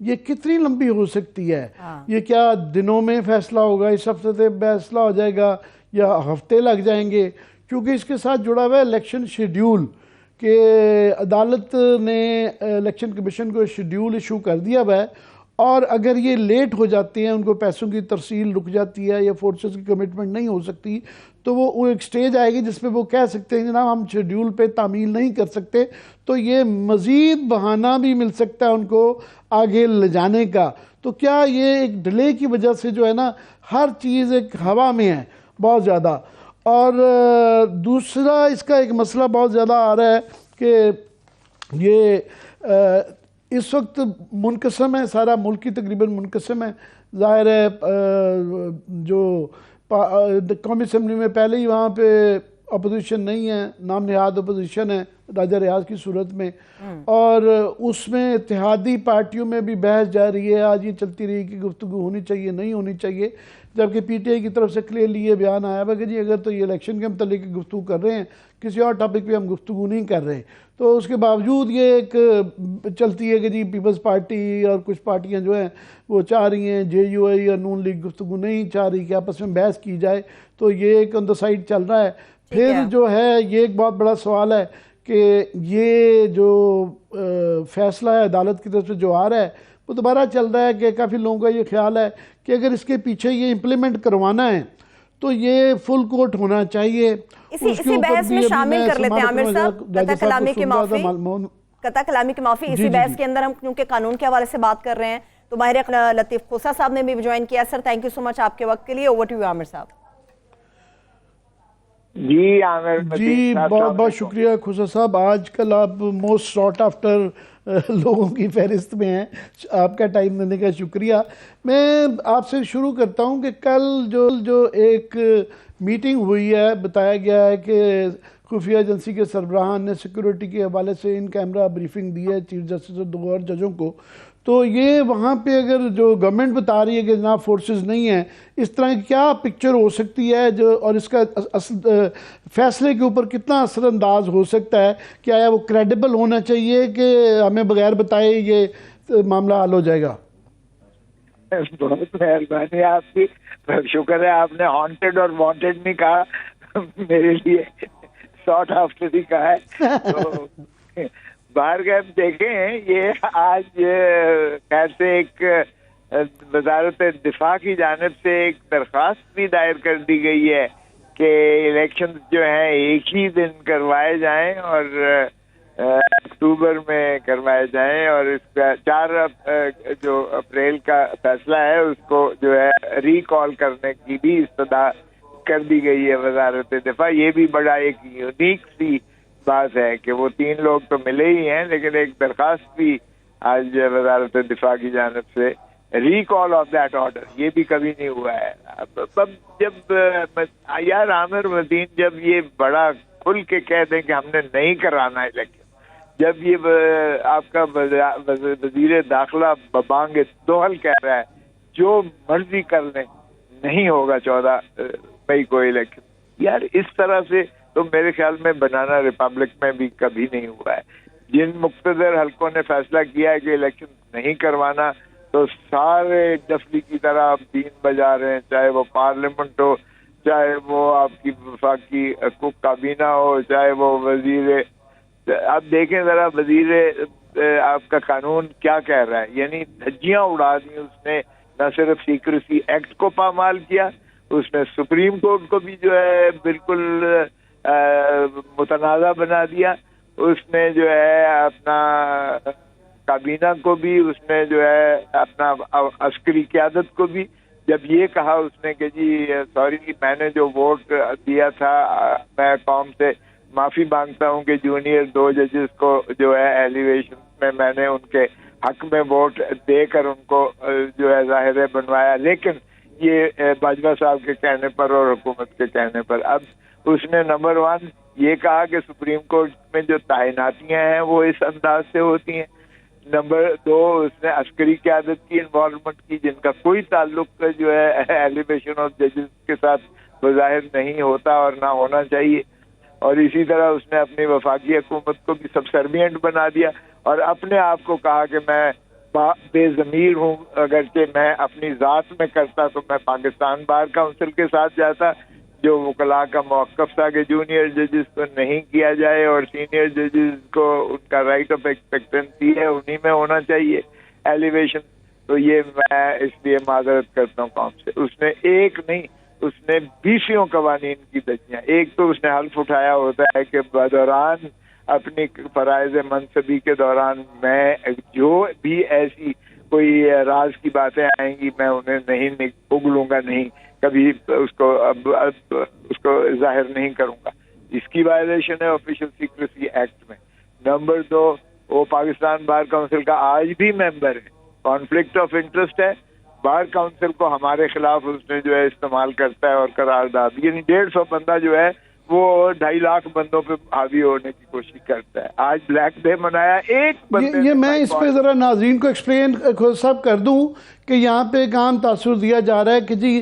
یہ کتنی لمبی ہو سکتی ہے؟ یہ کیا دنوں میں فیصلہ ہوگا، اس ہفتے سے فیصلہ ہو جائے گا یا ہفتے لگ جائیں گے؟ کیونکہ اس کے ساتھ جڑا ہوا ہے الیکشن شیڈیول، کہ عدالت نے الیکشن کمیشن کو شیڈیول ایشو کر دیا ہوا ہے، اور اگر یہ لیٹ ہو جاتے ہیں، ان کو پیسوں کی ترسیل رک جاتی ہے یا فورسز کی کمٹمنٹ نہیں ہو سکتی، تو وہ ایک سٹیج آئے گی جس پہ وہ کہہ سکتے ہیں جناب ہم شیڈیول پہ تعمیل نہیں کر سکتے، تو یہ مزید بہانہ بھی مل سکتا ہے ان کو آگے لے جانے کا۔ تو کیا یہ ایک ڈیلے کی وجہ سے جو ہے نا ہر چیز ایک ہوا میں ہے بہت زیادہ؟ اور دوسرا اس کا ایک مسئلہ بہت زیادہ آ رہا ہے کہ یہ اس وقت منقسم ہے، سارا ملک ہی تقریباً منقسم ہے۔ ظاہر ہے جو قومی اسمبلی میں پہلے ہی وہاں پہ اپوزیشن نہیں ہے، نام نہاد اپوزیشن ہے راجہ ریاض کی صورت میں، اور اس میں اتحادی پارٹیوں میں بھی بحث جاری ہے، آج یہ چلتی رہی کہ گفتگو ہونی چاہیے نہیں ہونی چاہیے، جبکہ پی ٹی آئی کی طرف سے کلیئرلی یہ بیان آیا ہے کہ جی اگر تو یہ الیکشن کے متعلق گفتگو کر رہے ہیں، کسی اور ٹاپک پہ ہم گفتگو نہیں کر رہے۔ تو اس کے باوجود یہ ایک چلتی ہے کہ جی پیپلز پارٹی اور کچھ پارٹیاں جو ہیں وہ چاہ رہی ہیں، جے یو آئی اور نون لیگ گفتگو نہیں چاہ رہی کہ آپس میں بحث کی جائے، تو یہ ایک آن دا سائڈ چل رہا ہے۔ پھر جو ہے یہ ایک بہت بڑا سوال ہے کہ یہ جو فیصلہ ہے عدالت کی طرف سے جو آ رہا ہے وہ دوبارہ چل رہا ہے کہ کافی لوگوں کا یہ خیال ہے کہ اگر اس کے پیچھے یہ امپلیمنٹ کروانا ہے تو یہ فل کورٹ ہونا چاہیے۔ اسی بحث میں شامل کر لیتے ہیں عامر صاحب، قطع کلامی کی معافی، اسی بحث کے اندر ہم کیونکہ قانون کے حوالے سے بات کر رہے ہیں تو ماہر لطیف کھوسہ صاحب نے بھی جوائن کیا۔ سر تھینک یو سو مچ آپ کے وقت کے لیے، اوور ٹو یو عامر صاحب۔ جی عامر جی بہت بہت شکریہ کھوسہ صاحب، آج کل آپ موسٹ ساٹ آفٹر لوگوں کی فہرست میں ہیں، آپ کا ٹائم دینے کا شکریہ۔ میں آپ سے شروع کرتا ہوں کہ کل جو ایک میٹنگ ہوئی ہے، بتایا گیا ہے کہ خفیہ ایجنسی کے سربراہان نے سیکورٹی کے حوالے سے ان کیمرہ بریفنگ دی ہے چیف جسٹس اور 2 اور ججوں کو، تو یہ وہاں پہ اگر جو گورنمنٹ بتا رہی ہے کہ جناب فورسز نہیں ہیں، اس طرح کی کیا پکچر ہو سکتی ہے جو، اور اس کا فیصلے کے اوپر کتنا اثر انداز ہو سکتا ہے؟ کیا وہ کریڈیبل ہونا چاہیے کہ ہمیں بغیر بتائے یہ معاملہ حل ہو جائے گا؟ بہت مہربانی آپ کی، شکر ہے آپ نے ہانٹیڈ اور وانٹیڈ نہیں کہا، میرے لیے ساٹ آفٹر ہی کہا ہے۔ باہر گئے دیکھیں، یہ آج خیر سے ایک وزارت دفاع کی جانب سے ایک درخواست بھی دائر کر دی گئی ہے کہ الیکشن جو ہیں ایک ہی دن کروائے جائیں اور اکتوبر میں کروائے جائیں، اور اس کا 4 جو اپریل کا فیصلہ ہے اس کو جو ہے ری کال کرنے کی بھی استدعا کر دی گئی ہے وزارت دفاع۔ یہ بھی بڑا ایک یونیک سی بات ہے کہ وہ 3 لوگ تو ملے ہی ہیں، لیکن ایک درخواست بھی آج وزارت دفاع کی جانب سے ری کال آف دیٹ آرڈر، یہ بھی کبھی نہیں ہوا ہے۔ اب جب یار عامر مدین جب یہ بڑا کھل کے کہہ دیں کہ ہم نے نہیں کرانا الیکشن، جب یہ آپ کا وزیر داخلہ ببانگ دوہل کہہ رہا ہے جو مرضی کر لیں نہیں ہوگا 14 مئی کو الیکشن، یار اس طرح سے تو میرے خیال میں بنانا ریپبلک میں بھی کبھی نہیں ہوا ہے۔ جن مقتدر حلقوں نے فیصلہ کیا ہے کہ الیکشن نہیں کروانا، تو سارے ڈفلی کی طرح بین بجا رہے ہیں، چاہے وہ پارلیمنٹ ہو، چاہے وہ آپ کی وفاقی حقوق کابینہ ہو، چاہے وہ وزیر، اب دیکھیں ذرا وزیر آپ کا قانون کیا کہہ رہا ہے، یعنی دھجیاں اڑا دی اس نے، نہ صرف سیکریسی ایکٹ کو پامال کیا، اس نے سپریم کورٹ کو بھی جو ہے بالکل متنازع بنا دیا، اس نے جو ہے اپنا کابینہ کو بھی، اس نے جو ہے اپنا عسکری قیادت کو بھی، جب یہ کہا اس نے کہ جی سوری میں نے جو ووٹ دیا تھا میں قوم سے معافی مانگتا ہوں کہ جونیئر 2 ججز کو جو ہے ایلیویشن میں نے ان کے حق میں ووٹ دے کر ان کو جو ہے ظاہر بنوایا، لیکن یہ باجوہ صاحب کے کہنے پر اور حکومت کے کہنے پر۔ اب اس نے نمبر 1 یہ کہا کہ سپریم کورٹ میں جو تعیناتیاں ہیں وہ اس انداز سے ہوتی ہیں، نمبر 2 اس نے عسکری قیادت کی انوالومنٹ کی جن کا کوئی تعلق جو ہے ایلیویشن آف ججز کے ساتھ بظاہر نہیں ہوتا اور نہ ہونا چاہیے، اور اسی طرح اس نے اپنی وفاقی حکومت کو بھی سبسربینٹ بنا دیا اور اپنے آپ کو کہا کہ میں بے ضمیر ہوں، اگرچہ میں اپنی ذات میں کرتا تو میں پاکستان بار کونسل کے ساتھ جاتا، جو وکلاء کا موقف تھا کہ جونیئر ججز کو نہیں کیا جائے اور سینئر ججز کو ان کا رائٹ آف ایکسپیکٹنسی ہے انہی میں ہونا چاہیے ایلیویشن. تو یہ میں اس لیے معذرت کرتا ہوں قوم سے. اس نے ایک نہیں، اس نے 20 قوانین کی دجیاں. ایک تو اس نے حلف اٹھایا ہوتا ہے کہ بدوران اپنی فرائض منصبی کے دوران میں جو بھی ایسی کوئی راز کی باتیں آئیں گی میں انہیں نہیں اگلوں گا، نہیں کبھی اس کو ظاہر نہیں کروں گا. اس کی وائلیشن ہے آفیشل سیکریسی ایکٹ میں. نمبر 2، وہ پاکستان بار کونسل کا آج بھی ممبر ہے. کانفلکٹ آف انٹرسٹ ہے. بار کونسل کو ہمارے خلاف اس نے جو ہے استعمال کرتا ہے اور قرارداد، یعنی 150 بندہ جو ہے وہ 2.5 لاکھ بندوں پہ حاوی ہونے کی کوشش کرتا ہے. آج بلیک ڈے منایا ایک بندے یہ میں اس پہ ذرا ناظرین کو ایکسپلین خود سب کر دوں کہ یہاں پہ ایک عام تاثر دیا جا رہا ہے کہ جی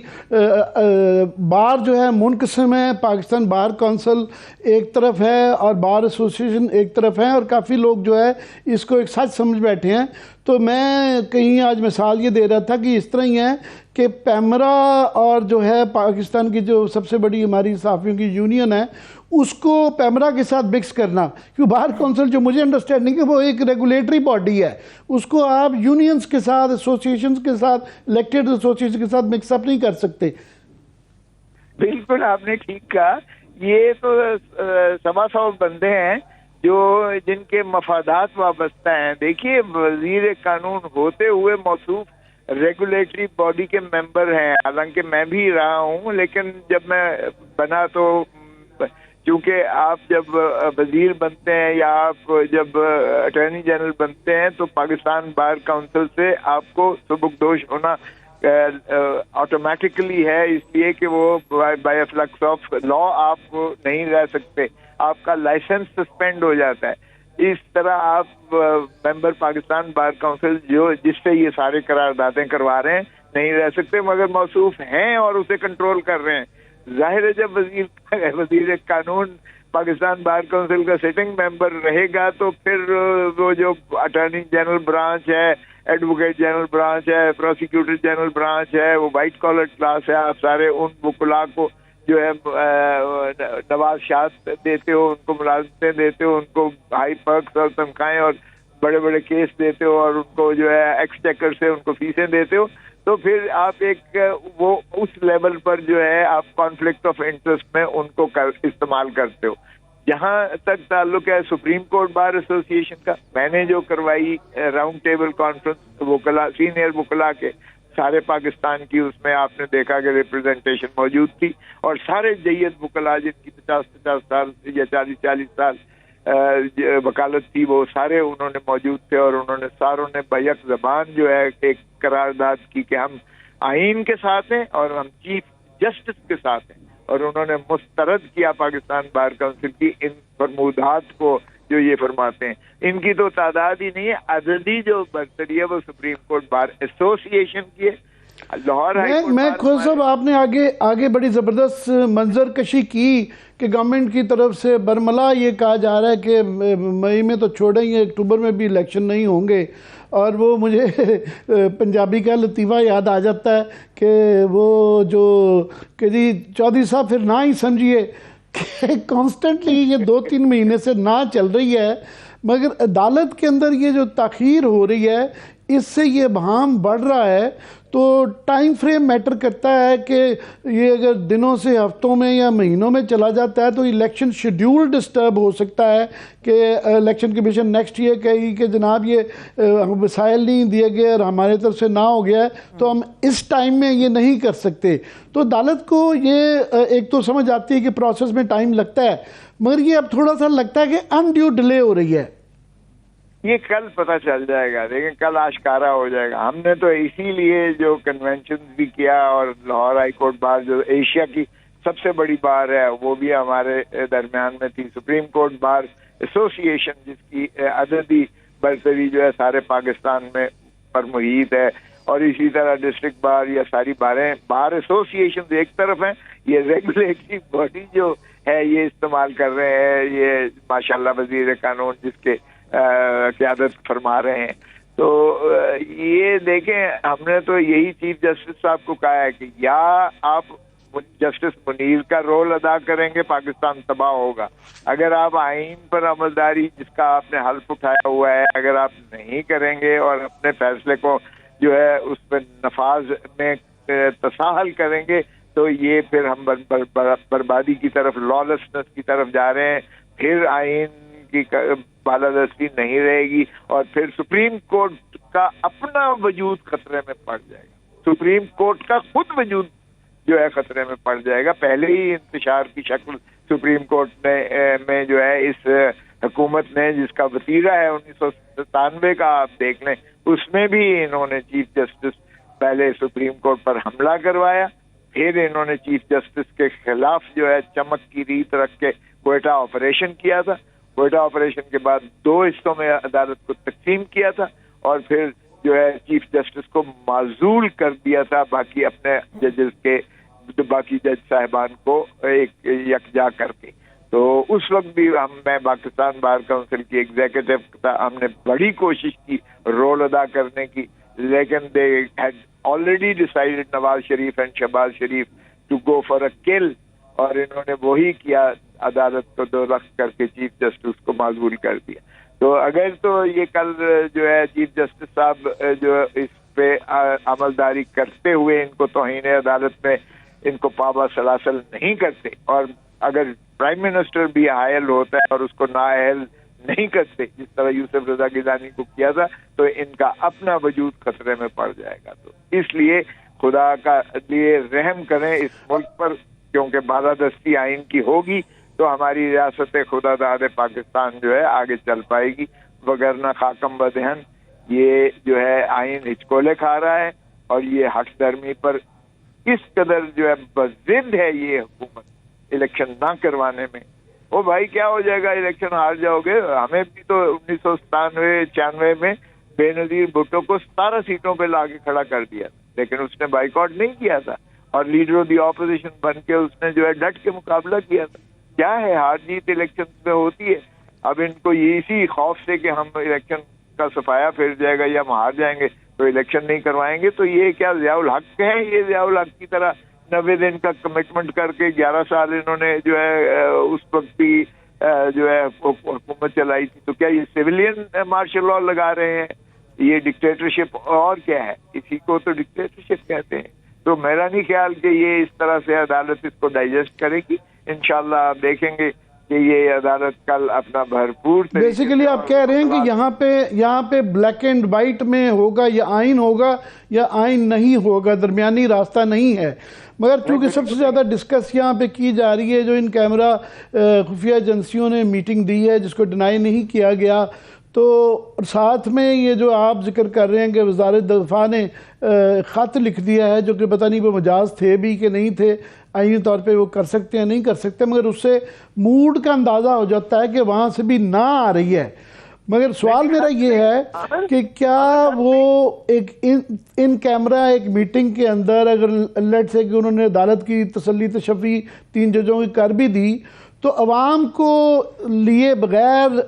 بار جو ہے منقسم ہے، پاکستان بار کونسل ایک طرف ہے اور بار ایسوسیشن ایک طرف ہے، اور کافی لوگ جو ہے اس کو ایک سچ سمجھ بیٹھے ہیں. تو میں کہیں آج مثال یہ دے رہا تھا کہ اس طرح ہی ہے کہ پیمرا اور جو ہے پاکستان کی جو سب سے بڑی ہماری صحافیوں کی یونین ہے اس کو پیمرا کے ساتھ مکس کرنا، کیوں بار کونسل جو مجھے انڈرسٹینڈنگ ہے وہ ایک ریگولیٹری باڈی ہے، اس کو آپ یونینز کے ساتھ، ایسوسیشنز کے ساتھ، الیکٹڈ ایسوسیشن کے ساتھ مکس اپ نہیں کر سکتے. بالکل آپ نے ٹھیک کہا. یہ تو 100 بندے ہیں جو جن کے مفادات وابستہ ہیں. دیکھیے وزیر قانون ہوتے ہوئے موصوف ریگولیٹری باڈی کے ممبر ہیں، حالانکہ میں بھی رہا ہوں، لیکن جب میں بنا تو چونکہ آپ جب وزیر بنتے ہیں یا آپ جب اٹارنی جنرل بنتے ہیں تو پاکستان بار کونسل سے آپ کو سبکدوش ہونا آٹومیٹکلی ہے، اس لیے کہ وہ بائی فلکس آف لا آپ نہیں رہ سکتے، آپ کا لائسنس سسپینڈ ہو جاتا ہے. اس طرح آپ ممبر پاکستان بار کونسل جس سے یہ سارے قراردادیں کروا رہے ہیں نہیں رہ سکتے، مگر موصوف ہیں اور اسے کنٹرول کر رہے ہیں. ظاہر ہے جب وزیر قانون پاکستان بار کونسل کا سٹنگ ممبر رہے گا تو پھر وہ جو اٹارنی جنرل برانچ ہے، ایڈوکیٹ جنرل برانچ ہے، پروسیکیوٹر جنرل برانچ ہے، وہ وائٹ کالر کلاس ہے، آپ سارے ان وکلاء کو جو ہے نوازشات دیتے ہو، ان کو ملازمتیں دیتے ہو، ان کو ہائی پرکس اور تنخواہیں اور بڑے بڑے کیس دیتے ہو، اور ان کو جو ہے ایکسچیکر سے ان کو فیسیں دیتے ہو، تو پھر آپ ایک وہ اس لیول پر جو ہے آپ کانفلکٹ آف انٹرسٹ میں ان کو استعمال کرتے ہو. جہاں تک تعلق ہے سپریم کورٹ بار ایسوسی ایشن کا، میں نے جو کروائی راؤنڈ ٹیبل کانفرنس وکلاء، سینئر وکلاء کے سارے پاکستان کی، اس میں آپ نے دیکھا کہ ریپرزنٹیشن موجود تھی، اور سارے جید وکلاء جن کی 50 سال یا 40 سال وکالت تھی وہ سارے انہوں نے موجود تھے، اور انہوں نے ساروں نے بیک زبان جو ہے ایک قرارداد کی کہ ہم آئین کے ساتھ ہیں اور ہم چیف جسٹس کے ساتھ ہیں، اور انہوں نے مسترد کیا پاکستان بار کونسل کی ان فرمودات کو جو یہ فرماتے ہیں. ان کی تو تعداد ہی نہیں ہے، عددی جو برتری ہے وہ سپریم کورٹ بار ایسوسی ایشن کی ہے. لاہور میں خود صاحب آپ نے آگے بڑی زبردست منظر کشی کی کہ گورنمنٹ کی طرف سے برملا یہ کہا جا رہا ہے کہ مئی میں تو چھوڑیں گے، اکتوبر میں بھی الیکشن نہیں ہوں گے. اور وہ مجھے پنجابی کا لطیفہ یاد آ جاتا ہے کہ وہ جو کہ جی چودھری صاحب پھر نہ ہی سمجھیے کہ کانسٹنٹلی یہ 2-3 مہینے سے نہ چل رہی ہے، مگر عدالت کے اندر یہ جو تاخیر ہو رہی ہے اس سے یہ ابہام بڑھ رہا ہے. تو ٹائم فریم میٹر کرتا ہے کہ یہ اگر دنوں سے ہفتوں میں یا مہینوں میں چلا جاتا ہے تو الیکشن شیڈیول ڈسٹرب ہو سکتا ہے کہ الیکشن کمیشن نیکسٹ یہ کہے گی کہ جناب یہ وسائل نہیں دیے گئے اور ہمارے طرف سے نہ ہو گیا ہے تو ہم اس ٹائم میں یہ نہیں کر سکتے. تو عدالت کو یہ ایک تو سمجھ آتی ہے کہ پروسیس میں ٹائم لگتا ہے، مگر یہ اب تھوڑا سا لگتا ہے کہ انڈیو ڈیلے ہو رہی ہے. یہ کل پتہ چل جائے گا، لیکن کل آشکارا ہو جائے گا. ہم نے تو اسی لیے جو کنونشن بھی کیا، اور لاہور ہائی کورٹ بار جو ایشیا کی سب سے بڑی بار ہے وہ بھی ہمارے درمیان میں تھی. سپریم کورٹ بار ایسوسی ایشن جس کی عددی برتری جو ہے سارے پاکستان میں پر محیط ہے، اور اسی طرح ڈسٹرکٹ بار یا ساری باریں بار ایسوسی ایشن ایک طرف ہیں، یہ ریگولیٹری باڈی جو ہے یہ استعمال کر رہے ہیں یہ ماشاءاللہ وزیر قانون جس کے قیادت فرما رہے ہیں. تو تو یہ دیکھیں ہم نے تو یہی چیف جسٹس صاحب کو کہا ہے کہ یا آپ جسٹس منیر کا رول ادا کریں گے پاکستان تباہ ہوگا. اگر آپ آئین پر عملداری جس کا آپ نے حلف اٹھایا ہوا ہے اگر آپ نہیں کریں گے اور اپنے فیصلے کو جو ہے اس پہ نفاذ میں تساہل کریں گے تو یہ پھر ہم بربادی کی طرف لالسنس کی طرف جا رہے ہیں. پھر آئین کی بالادستی نہیں رہے گی اور پھر سپریم کورٹ کا اپنا وجود خطرے میں پڑ جائے گا. سپریم کورٹ کا خود وجود جو ہے خطرے میں پڑ جائے گا. پہلے ہی انتشار کی شکل سپریم کورٹ میں جو ہے اس حکومت نے جس کا وتیرہ ہے 1997 کا آپ دیکھ لیں اس میں بھی انہوں نے چیف جسٹس پہلے سپریم کورٹ پر حملہ کروایا پھر انہوں نے چیف جسٹس کے خلاف جو ہے چمک کی ریت رکھ کے کوئٹہ آپریشن کیا تھا. کوئٹہ آپریشن کے بعد 2 حصوں میں عدالت کو تقسیم کیا تھا اور پھر جو ہے چیف جسٹس کو معزول کر دیا تھا باقی اپنے ججز کے باقی جج صاحبان کو ایک یکجا کر کے. تو اس وقت بھی میں پاکستان بار کونسل کی ایگزیکٹو ہم نے بڑی کوشش کی رول ادا کرنے کی لیکن the head already decided Nawaz Sharif and Shahbaz Sharif to go for a کل اور انہوں نے وہی کیا عدالت کو 2 رخ کر کے چیف جسٹس کو معزول کر دیا. تو اگر تو یہ کل جو ہے چیف جسٹس صاحب جو اس پہ عملداری کرتے ہوئے ان کو توہین عدالت میں ان کو پابا سلاسل نہیں کرتے اور اگر پرائم منسٹر بھی حائل ہوتا ہے اور اس کو نااہل نہیں کرتے جس طرح یوسف رضا گیلانی کو کیا تھا تو ان کا اپنا وجود خطرے میں پڑ جائے گا. تو اس لیے خدا کا لیے رحم کریں اس ملک پر کیونکہ بالادستی آئین کی ہوگی تو ہماری ریاست خدا داد پاکستان جو ہے آگے چل پائے گی. وگرنہ خاکم بدہن یہ جو ہے آئین ہچکولے کھا رہا ہے اور یہ حق درمی پر اس قدر جو ہے بضد ہے یہ حکومت الیکشن نہ کروانے میں. وہ بھائی کیا ہو جائے گا الیکشن ہار جاؤ گے. ہمیں بھی تو 1997-96 میں بے نظیر بھٹو کو 17 سیٹوں پہ لا کے کھڑا کر دیا لیکن اس نے بائیکاٹ نہیں کیا تھا اور لیڈر آف دی اپوزیشن بن کے اس نے جو ہے ڈٹ کے مقابلہ کیا تھا. کیا ہے ہار جیت الیکشن میں ہوتی ہے. اب ان کو اسی خوف سے کہ ہم الیکشن کا صفایا پھر جائے گا یا ہم ہار جائیں گے تو الیکشن نہیں کروائیں گے تو یہ کیا ضیاء الحق ہے. یہ ضیاء الحق کی طرح 90 دن کا کمٹمنٹ کر کے 11 سال انہوں نے جو ہے اس وقت بھی جو ہے حکومت چلائی تھی تو کیا یہ سویلین مارشل لاء لگا رہے ہیں. یہ ڈکٹیٹرشپ اور کیا ہے. اسی کو تو ڈکٹیٹرشپ کہتے ہیں. تو میرا نہیں خیال کہ یہ اس طرح سے عدالت اس کو ڈائجسٹ کرے گی. انشاءاللہ آپ دیکھیں گے کہ یہ عدالت کل اپنا بھرپور بیسیکلی آپ کہہ رہے ہیں کہ یہاں پہ بلیک اینڈ وائٹ میں ہوگا یا آئین ہوگا یا آئین نہیں ہوگا, درمیانی راستہ نہیں ہے. مگر چونکہ سب سے زیادہ ڈسکس یہاں پہ کی جا رہی ہے جو ان کیمرہ خفیہ ایجنسیوں نے میٹنگ دی ہے جس کو ڈینائی نہیں کیا گیا تو ساتھ میں یہ جو آپ ذکر کر رہے ہیں کہ وزارت دفاع نے خط لکھ دیا ہے جو کہ پتہ نہیں وہ مجاز تھے بھی کہ نہیں تھے, آئینی طور پہ وہ کر سکتے ہیں نہیں کر سکتے, مگر اس سے موڈ کا اندازہ ہو جاتا ہے کہ وہاں سے بھی نہ آ رہی ہے. مگر سوال میرا یہ ہے کہ کیا وہ ایک ان کیمرہ ایک میٹنگ کے اندر اگر لیٹ سے کہ انہوں نے عدالت کی تسلی تشفی 3 ججوں کی کر بھی دی تو عوام کو لیے بغیر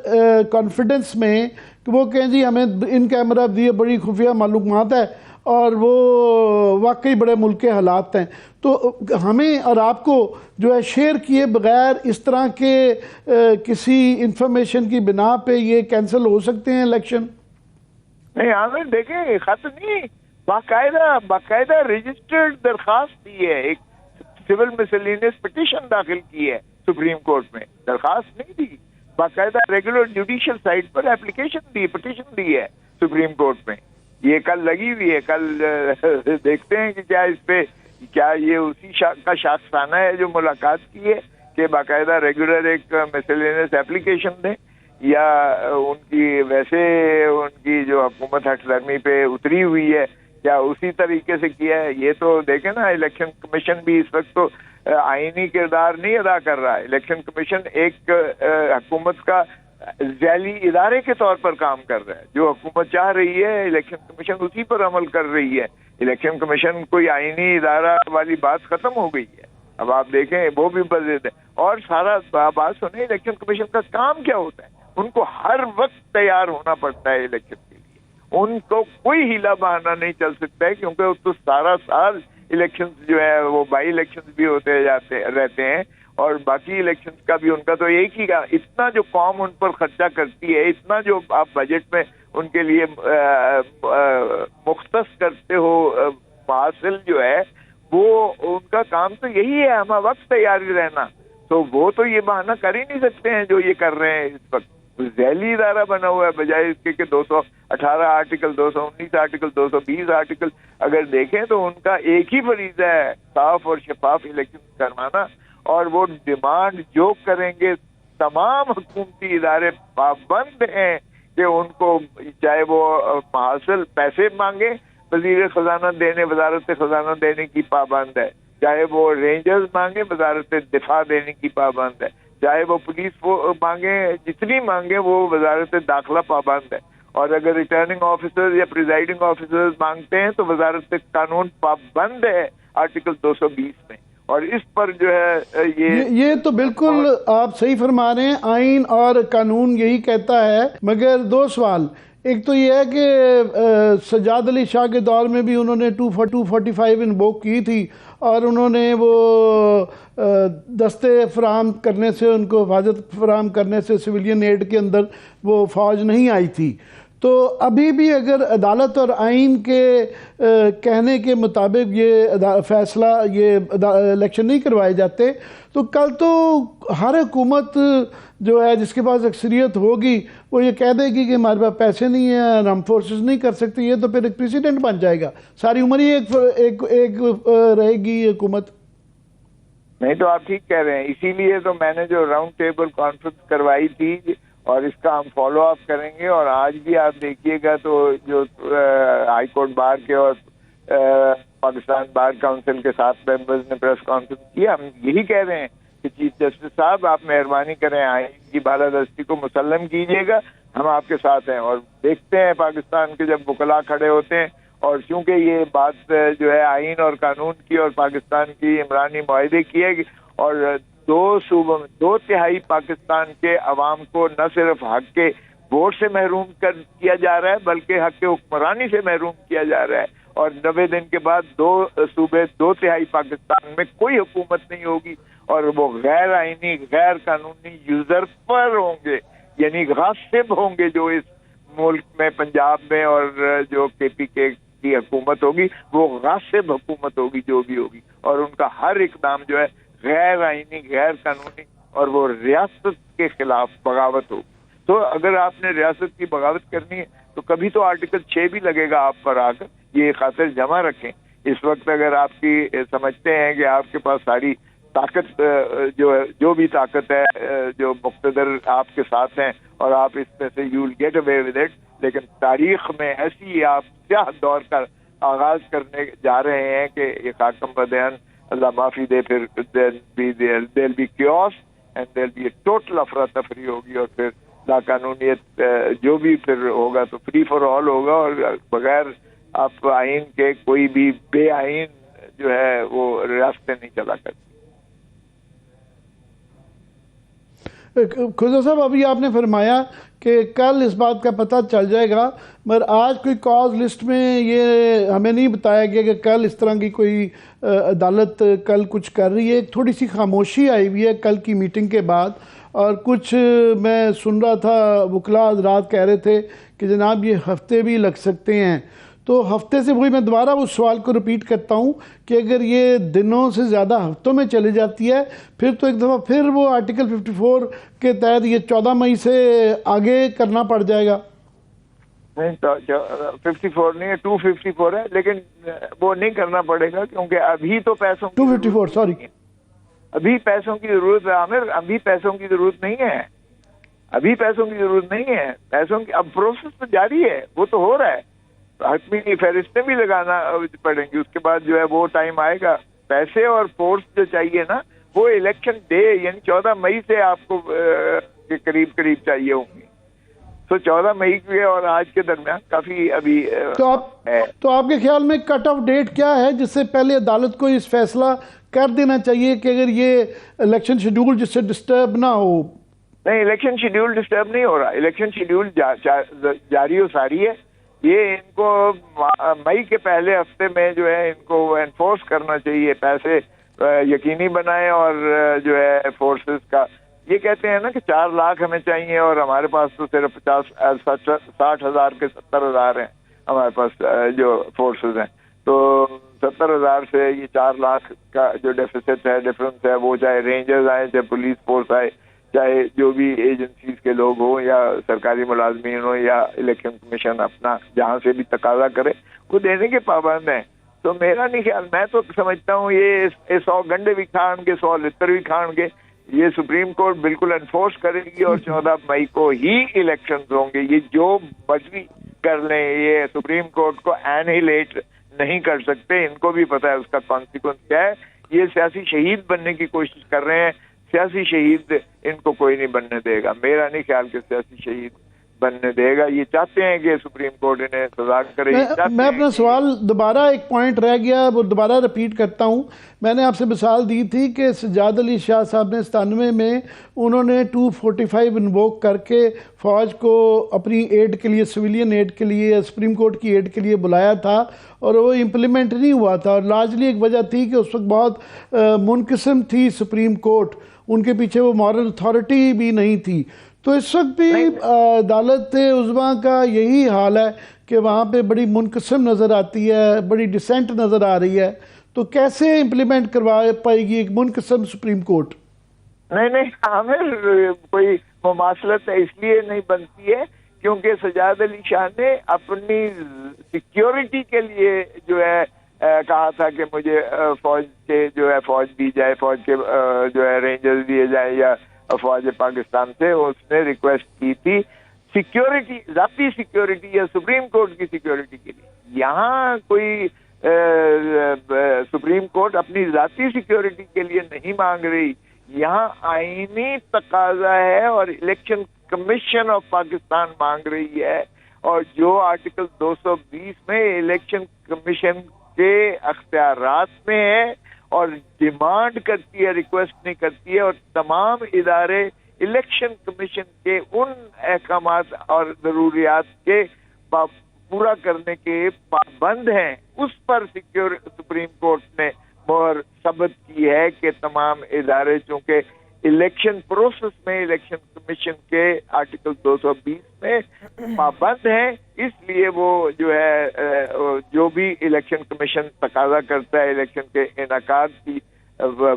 کانفیڈنس میں کہ وہ کہیں جی ہمیں ان کیمرہ دیے بڑی خفیہ معلومات ہے اور وہ واقعی بڑے ملک کے حالات ہیں تو ہمیں اور آپ کو جو ہے شیئر کیے بغیر اس طرح کے کسی انفارمیشن کی بنا پہ یہ کینسل ہو سکتے ہیں الیکشن؟ نہیں عامر دیکھیں خط نہیں باقاعدہ رجسٹرڈ درخواست دی ہے, ایک سول مسلینس پٹیشن داخل کی ہے سپریم کورٹ میں, درخواست نہیں دی, باقاعدہ ریگولر جوڈیشل سائٹ پر اپلیکیشن دی پٹیشن دی ہے سپریم کورٹ میں. یہ کل لگی ہوئی ہے, کل دیکھتے ہیں کہ کیا اس پہ کیا یہ اسی کا شاخسانہ ہے جو ملاقات کی ہے کہ باقاعدہ ریگولر ایک مسلینس اپلیکیشن دیں یا ان کی ویسے ان کی جو حکومت ہٹ درمی پہ اتری ہوئی ہے کیا اسی طریقے سے کیا ہے. یہ تو دیکھیں نا الیکشن کمیشن بھی اس وقت تو آئینی کردار نہیں ادا کر رہا ہے. الیکشن کمیشن ایک حکومت کا ذیلی ادارے کے طور پر کام کر رہا ہے. جو حکومت چاہ رہی ہے الیکشن کمیشن اسی پر عمل کر رہی ہے. الیکشن کمیشن کوئی آئینی ادارہ والی بات ختم ہو گئی ہے. اب آپ دیکھیں وہ بھی بضد ہے. اور سارا بات سنیں الیکشن کمیشن کا کام کیا ہوتا ہے. ان کو ہر وقت تیار ہونا پڑتا ہے الیکشن کے لیے. ان کو کوئی ہیلا بہانہ نہیں چل سکتا ہے، کیونکہ تو سارا سال الیکشنز جو ہے وہ بائی الیکشنز بھی ہوتے رہتے ہیں، اور باقی الیکشنز کا بھی ان کا تو ایک ہی اتنا جو قوم ان پر خرچہ کرتی ہے، اتنا جو آپ بجٹ میں ان کے لیے مختص کرتے ہو حاصل جو ہے، وہ ان کا کام تو یہی ہے ہمہ وقت تیاری رہنا. تو وہ تو یہ بہانہ کر ہی نہیں سکتے ہیں جو یہ کر رہے ہیں اس وقت. ذیلی ادارہ بنا ہوا ہے، بجائے اس کے کہ 218 آرٹیکل، 219 آرٹیکل، 220 آرٹیکل اگر دیکھیں تو ان کا ایک ہی فریضہ ہے، صاف اور شفاف الیکشن کروانا. اور وہ ڈیمانڈ جو کریں گے، تمام حکومتی ادارے پابند ہیں کہ ان کو چاہے وہ محاصل پیسے مانگے، وزیر خزانہ دینے، وزارت خزانہ دینے کی پابند ہے، چاہے وہ رینجرز مانگے، وزارت دفاع دینے کی پابند ہے، چاہے وہ پولیس مانگے، جتنی مانگے وہ وزارت داخلہ پابند ہے. اور اگر ریٹرننگ آفیسر یا پریزائڈنگ آفیسر مانگتے ہیں تو وزارت قانون پابند ہے آرٹیکل 220 میں. اور اس پر جو ہے یہ تو بالکل آپ صحیح فرما رہے ہیں، آئین اور قانون یہی کہتا ہے. مگر دو سوال، ایک تو یہ ہے کہ سجاد علی شاہ کے دور میں بھی انہوں نے 245 انووک کی تھی، اور انہوں نے وہ دستے فراہم کرنے سے، ان کو حفاظت فراہم کرنے سے سویلین ایڈ کے اندر وہ فوج نہیں آئی تھی. تو ابھی بھی اگر عدالت اور آئین کے کہنے کے مطابق یہ فیصلہ، یہ الیکشن نہیں کروائے جاتے، تو کل تو ہر حکومت جو ہے جس کے پاس اکثریت ہوگی وہ یہ کہہ دے گی کہ ہمارے پاس پیسے نہیں ہیں، آرم فورسز نہیں کر سکتی. یہ تو پھر ایک پریسیڈنٹ بن جائے گا، ساری عمر ہی ایک رہے گی یہ حکومت. نہیں تو آپ ٹھیک کہہ رہے ہیں. اسی لیے تو میں نے جو راؤنڈ ٹیبل کانفرنس کروائی تھی، اور اس کا ہم فالو اپ کریں گے. اور آج بھی آپ دیکھیے گا تو جو ہائی کورٹ بار کے اور پاکستان بار کاؤنسل کے 7 ممبرز نے پریس کانفرنس کی. ہم یہی کہہ رہے ہیں کہ چیف جسٹس صاحب آپ مہربانی کریں، آئین کی بالادستی کو مسلم کیجیے گا، ہم آپ کے ساتھ ہیں. اور دیکھتے ہیں پاکستان کے جب وکلاء کھڑے ہوتے ہیں، اور چونکہ یہ بات جو ہے آئین اور قانون کی اور پاکستان کی عمرانی معاہدے کی ہے، اور 2 صوبوں میں 2/3 پاکستان کے عوام کو نہ صرف حق کے ووٹ سے محروم کیا جا رہا ہے بلکہ حق کے حکمرانی سے محروم کیا جا رہا ہے. اور 90 دن کے بعد 2 صوبے 2/3 پاکستان میں کوئی حکومت نہیں ہوگی، اور وہ غیر آئینی، غیر قانونی یوزرپر ہوں گے، یعنی غاصب ہوں گے جو اس ملک میں، پنجاب میں. اور جو KPK کی حکومت ہوگی وہ غاصب حکومت ہوگی جو بھی ہوگی، اور ان کا ہر اقدام جو ہے غیر آئینی، غیر قانونی، اور وہ ریاست کے خلاف بغاوت ہوگی. تو اگر آپ نے ریاست کی بغاوت کرنی ہے تو کبھی تو آرٹیکل 6 بھی لگے گا آپ پر آ کر. یہ خاطر جمع رکھیں. اس وقت اگر آپ کی سمجھتے ہیں کہ آپ کے پاس ساری طاقت جو بھی طاقت ہے جو مقتدر آپ کے ساتھ ہیں، اور آپ اس میں سے you will get away with it, لیکن تاریخ میں ایسی آپ سیاہ دور کا آغاز کرنے جا رہے ہیں کہ یہ خاکم بدیان اللہ معافی دے، پھر there'll be chaos and there'll be a total افراتفری ہوگی، اور پھر لاقانونیت جو بھی پھر ہوگا تو فری فار آل ہوگا، اور بغیر آپ آئین کے کوئی بھی بے آئین جو ہے وہ ریاستیں نہیں چلا کرتی. کھوجا صاحب، ابھی آپ نے فرمایا کہ کل اس بات کا پتہ چل جائے گا، مگر آج کوئی کاز لسٹ میں یہ ہمیں نہیں بتایا گیا کہ کل اس طرح کی کوئی عدالت کل کچھ کر رہی ہے. تھوڑی سی خاموشی آئی ہوئی ہے کل کی میٹنگ کے بعد، اور کچھ میں سن رہا تھا وکلاء حضرات کہہ رہے تھے کہ جناب یہ ہفتے بھی لگ سکتے ہیں. تو ہفتے سے وہی میں دوبارہ اس سوال کو ریپیٹ کرتا ہوں کہ اگر یہ دنوں سے زیادہ ہفتوں میں چلی جاتی ہے پھر تو ایک دفعہ پھر وہ آرٹیکل 54 کے تحت یہ 14 مئی سے آگے کرنا پڑ جائے گا. نہیں، 54 نہیں ہے، 254 ہے، لیکن وہ نہیں کرنا پڑے گا کیونکہ ابھی تو پیسوں 254 سوری ابھی پیسوں کی ضرورت ہے عامر. ابھی پیسوں کی ضرورت نہیں ہے، ابھی پیسوں کی ضرورت نہیں ہے. پیسوں کی اب پروسیس تو جاری ہے، وہ تو ہو رہا ہے. حتمی فہرستیں بھی لگانا پڑیں گی، اس کے بعد جو ہے وہ ٹائم آئے گا. پیسے اور فورس جو چاہیے نا وہ الیکشن ڈے یعنی 14 مئی سے آپ کو کے قریب چاہیے ہوں گی. تو 14 مئی کے اور آج کے درمیان کافی ابھی تو آپ کے خیال میں کٹ آف ڈیٹ کیا ہے جس سے پہلے عدالت کو اس فیصلہ کر دینا چاہیے کہ اگر یہ الیکشن شیڈول جس سے ڈسٹرب نہ ہو؟ نہیں، الیکشن شیڈول ڈسٹرب نہیں ہو رہا. الیکشن شیڈول جاری و ساری ہے، یہ ان کو مئی کے پہلے ہفتے میں جو ہے ان کو انفورس کرنا چاہیے، پیسے یقینی بنائیں، اور جو ہے فورسز کا یہ کہتے ہیں نا کہ 4 لاکھ ہمیں چاہیے، اور ہمارے پاس تو صرف 60,000 کے 70,000 ہیں ہمارے پاس جو فورسز ہیں، تو 70,000 سے یہ 4 لاکھ کا جو ڈیفیسٹ ہے، ڈفرنس ہے، وہ چاہے رینجرز آئے، چاہے پولیس فورس آئے، چاہے جو بھی ایجنسیز کے لوگ ہوں یا سرکاری ملازمین ہوں یا الیکشن کمیشن اپنا جہاں سے بھی تقاضا کرے وہ دینے کے پابند ہیں. تو میرا نہیں خیال، میں تو سمجھتا ہوں یہ 100 گنڈے بھی کھان گے، 100 لتر بھی کھان گے، یہ سپریم کورٹ بالکل انفورس کرے گی، اور 14 مئی کو ہی الیکشنز ہوں گے. یہ جو مرضی کر لیں، یہ سپریم کورٹ کو اینہیلیٹ نہیں کر سکتے. ان کو بھی پتا ہے اس کا کانسیکوینس کیا ہے. یہ سیاسی شہید بننے کی کوشش کر رہے ہیں، سیاسی شہید ان کو کوئی نہیں بننے دے گا. میرا نہیں خیال کہ سیاسی شہید بننے دے گا. یہ چاہتے ہیں کہ سپریم کورٹ انہیں سزا کرے. میں اپنا سوال دوبارہ ایک پوائنٹ رہ گیا، وہ دوبارہ ریپیٹ کرتا ہوں. میں نے آپ سے مثال دی تھی کہ سجاد علی شاہ صاحب نے 97 میں انہوں نے 245 انووک کر کے فوج کو اپنی ایڈ کے لیے، سویلین ایڈ کے لیے، سپریم کورٹ کی ایڈ کے لیے بلایا تھا، اور وہ امپلیمنٹ نہیں ہوا تھا. اور لارجلی ایک وجہ تھی کہ اس وقت بہت منقسم تھی سپریم کورٹ، ان کے پیچھے وہ مورل اتھارٹی بھی نہیں تھی. تو اس وقت بھی عدالت عظمیٰ کا یہی حال ہے کہ وہاں پہ بڑی منقسم نظر آتی ہے، بڑی ڈسینٹ نظر آ رہی ہے. تو کیسے امپلیمنٹ کروا پائے گی ایک منقسم سپریم کورٹ؟ نہیں عامر، کوئی مماثلت اس لیے نہیں بنتی ہے کیونکہ سجاد علی شاہ نے اپنی سیکیورٹی کے لیے جو ہے کہا تھا کہ مجھے فوج کے جو ہے فوج دی جائے، فوج کے جو ہے رینجرز دیے جائیں یا فوج پاکستان سے. اس نے ریکویسٹ کی تھی سیکیورٹی، ذاتی سیکیورٹی یا سپریم کورٹ کی سیکیورٹی کے لیے. یہاں کوئی سپریم کورٹ اپنی ذاتی سیکیورٹی کے لیے نہیں مانگ رہی، یہاں آئینی تقاضا ہے اور الیکشن کمیشن آف پاکستان مانگ رہی ہے. اور جو آرٹیکل 220 میں الیکشن کمیشن کے اختیارات میں ہے اور ڈیمانڈ کرتی ہے، ریکویسٹ نہیں کرتی ہے. اور تمام ادارے الیکشن کمیشن کے ان احکامات اور ضروریات کے پورا کرنے کے پابند ہیں. اس پر سپریم کورٹ نے مہر ثبت کی ہے کہ تمام ادارے چونکہ الیکشن پروسیس میں الیکشن کمیشن کے آرٹیکل 220 میں پابند ہیں، اس لیے وہ جو ہے جو بھی الیکشن کمیشن تقاضا کرتا ہے الیکشن کے انعقاد کی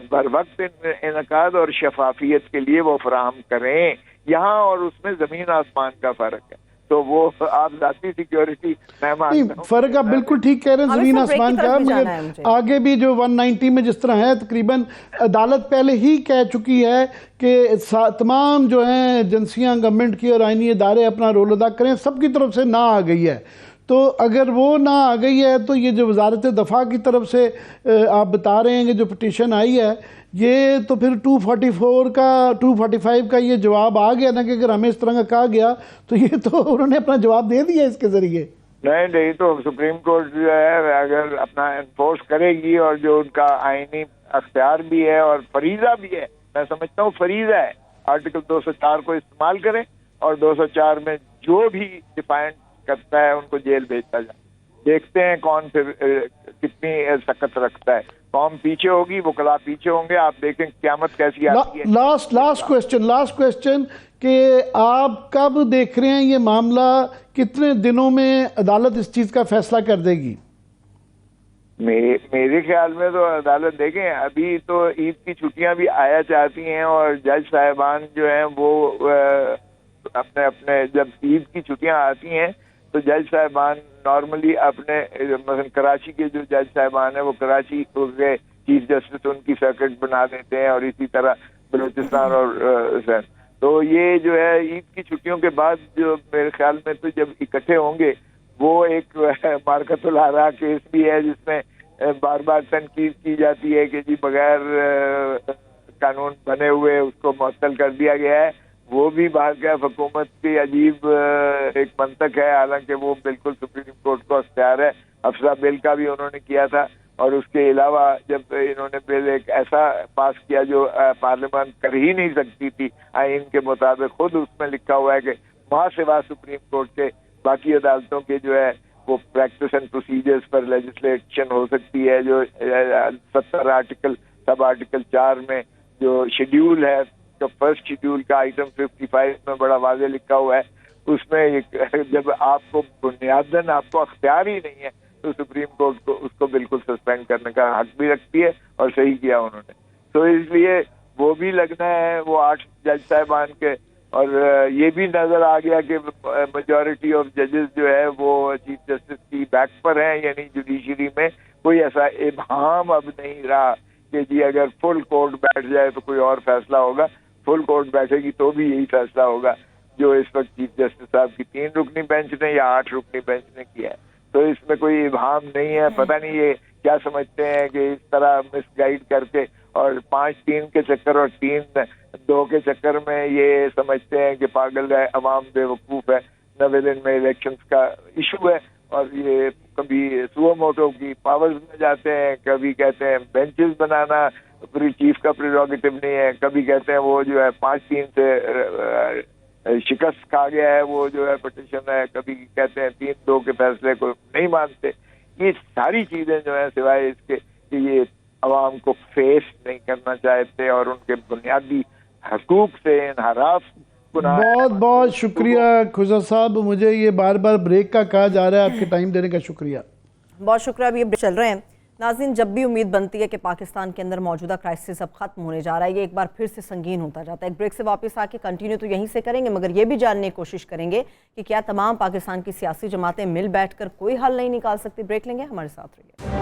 بر وقت انعقاد اور شفافیت کے لیے وہ فراہم کریں. یہاں اور اس میں زمین آسمان کا فرق ہے. تو وہ آپ ذاتی سیکیورٹی میں مانتا ہوں، فرق آپ بالکل ٹھیک کہہ رہے ہیں زمین آسمان کا، مگر آگے بھی جو 190 میں جس طرح ہے تقریباً عدالت پہلے ہی کہہ چکی ہے کہ تمام جو ہیں ایجنسیاں گورنمنٹ کی اور آئینی ادارے اپنا رول ادا کریں، سب کی طرف سے نہ آ گئی ہے. تو اگر وہ نہ آ گئی ہے تو یہ جو وزارت دفاع کی طرف سے آپ بتا رہے ہیں کہ جو پٹیشن آئی ہے، یہ تو پھر 245 کا یہ جواب آ گیا نا کہ اگر ہمیں اس طرح کا کہا گیا تو یہ تو انہوں نے اپنا جواب دے دیا اس کے ذریعے. نہیں تو سپریم کورٹ جو ہے اگر اپنا انفورس کرے گی، اور جو ان کا آئینی اختیار بھی ہے اور فریضہ بھی ہے، میں سمجھتا ہوں فریضہ ہے، آرٹیکل 204 کو استعمال کریں اور 204 میں جو بھی ڈیفائنڈ کرتا ہے ان کو جیل بھیجتا جائے. دیکھتے ہیں کون پھر کتنی سخت رکھتا ہے. قوم پیچھے ہوگی، وکلا پیچھے ہوں گے. آپ دیکھیں قیامت کیسی آتی ہے. لاسٹ کوشچن کہ آپ کب دیکھ رہے ہیں یہ معاملہ، کتنے دنوں میں عدالت اس چیز کا فیصلہ کر دے گی؟ میرے خیال میں تو عدالت دیکھیں، ابھی تو عید کی چھٹیاں بھی آیا چاہتی ہیں، اور جج صاحبان جو ہیں وہ اپنے جب عید کی چھٹیاں آتی ہیں تو جج صاحبان نارملی اپنے مثلا کراچی کے جو جج صاحبان ہیں وہ کراچی کے چیف جسٹس ان کی سرکٹ بنا دیتے ہیں، اور اسی طرح بلوچستان اور تو یہ جو ہے عید کی چھٹیوں کے بعد جو میرے خیال میں تو جب اکٹھے ہوں گے، وہ ایک مارکت الارا کیس بھی ہے جس میں بار بار تنقید کی جاتی ہے کہ جی بغیر قانون بنے ہوئے اس کو معطل کر دیا گیا ہے. وہ بھی باقاعدہ حکومت کی عجیب ایک منطق ہے، حالانکہ وہ بالکل سپریم کورٹ کو اختیار ہے. افسا بل کا بھی انہوں نے کیا تھا، اور اس کے علاوہ جب انہوں نے بل ایک ایسا پاس کیا جو پارلیمان کر ہی نہیں سکتی تھی آئین کے مطابق، خود اس میں لکھا ہوا ہے کہ ماں سوا سپریم کورٹ کے باقی عدالتوں کے جو ہے وہ پریکٹس اینڈ پروسیجرز پر لیجسلیشن ہو سکتی ہے. جو 70 آرٹیکل سب آرٹیکل 4 میں جو شیڈیول ہے، جو فرسٹ شیڈیول کا آئٹم 55 میں بڑا واضح لکھا ہوا ہے، اس میں جب آپ کو بنیاداً آپ کو اختیار ہی نہیں ہے تو سپریم کورٹ کو اس کو بالکل سسپینڈ کرنے کا حق بھی رکھتی ہے، اور صحیح کیا انہوں نے. تو اس لیے وہ بھی لگنا ہے وہ 8 جج صاحبان کے. اور یہ بھی نظر آ گیا کہ میجورٹی آف ججز جو ہے وہ چیف جسٹس کی بیک پر ہیں، یعنی جوڈیشری میں کوئی ایسا ابہام اب نہیں رہا کہ جی اگر فل کورٹ بیٹھ جائے تو کوئی اور فیصلہ ہوگا. فل کورٹ بیٹھے گی تو بھی یہی فیصلہ ہوگا جو اس وقت چیف جسٹس صاحب کی 3 رکنی بینچ نے یا 8 رکنی بینچ نے کیا ہے. تو اس میں کوئی ابہام نہیں ہے. پتہ نہیں یہ کیا سمجھتے ہیں کہ اس طرح مس گائیڈ کر کے اور 5-3 کے چکر اور 3-2 کے چکر میں یہ سمجھتے ہیں کہ پاگل ہے، عوام بے وقوف ہے. 90 دن میں الیکشنز کا ایشو ہے اور یہ کبھی سو موٹو کی پاورز میں جاتے ہیں، کبھی کہتے ہیں بینچز بنانا چیف کا پریروگیٹو نہیں ہے، کبھی کہتے ہیں وہ جو ہے 5-3 سے شکست کھا گیا ہے وہ جو ہے پٹیشن ہے، کبھی کہتے ہیں 3-2 کے فیصلے کو نہیں مانتے. یہ ساری چیزیں جو ہیں سوائے اس کے کہ یہ عوام کو فیس نہیں کرنا چاہتے اور ان کے بنیادی حقوق سے انحراف. بہت بہت شکریہ کھوسا صاحب، مجھے یہ بار بار بریک کا کہا جا رہا ہے، آپ کے ٹائم دینے کا شکریہ. بہت شکریہ. ابھی چل رہے ہیں ناظرین. جب بھی امید بنتی ہے کہ پاکستان کے اندر موجودہ کرائسس اب ختم ہونے جا رہا ہے، یہ ایک بار پھر سے سنگین ہوتا جاتا ہے. ایک بریک سے واپس آ کے کنٹینیو تو یہیں سے کریں گے، مگر یہ بھی جاننے کی کوشش کریں گے کہ کیا تمام پاکستان کی سیاسی جماعتیں مل بیٹھ کر کوئی حل نہیں نکال سکتی. بریک لیں گے، ہمارے ساتھ رہیے.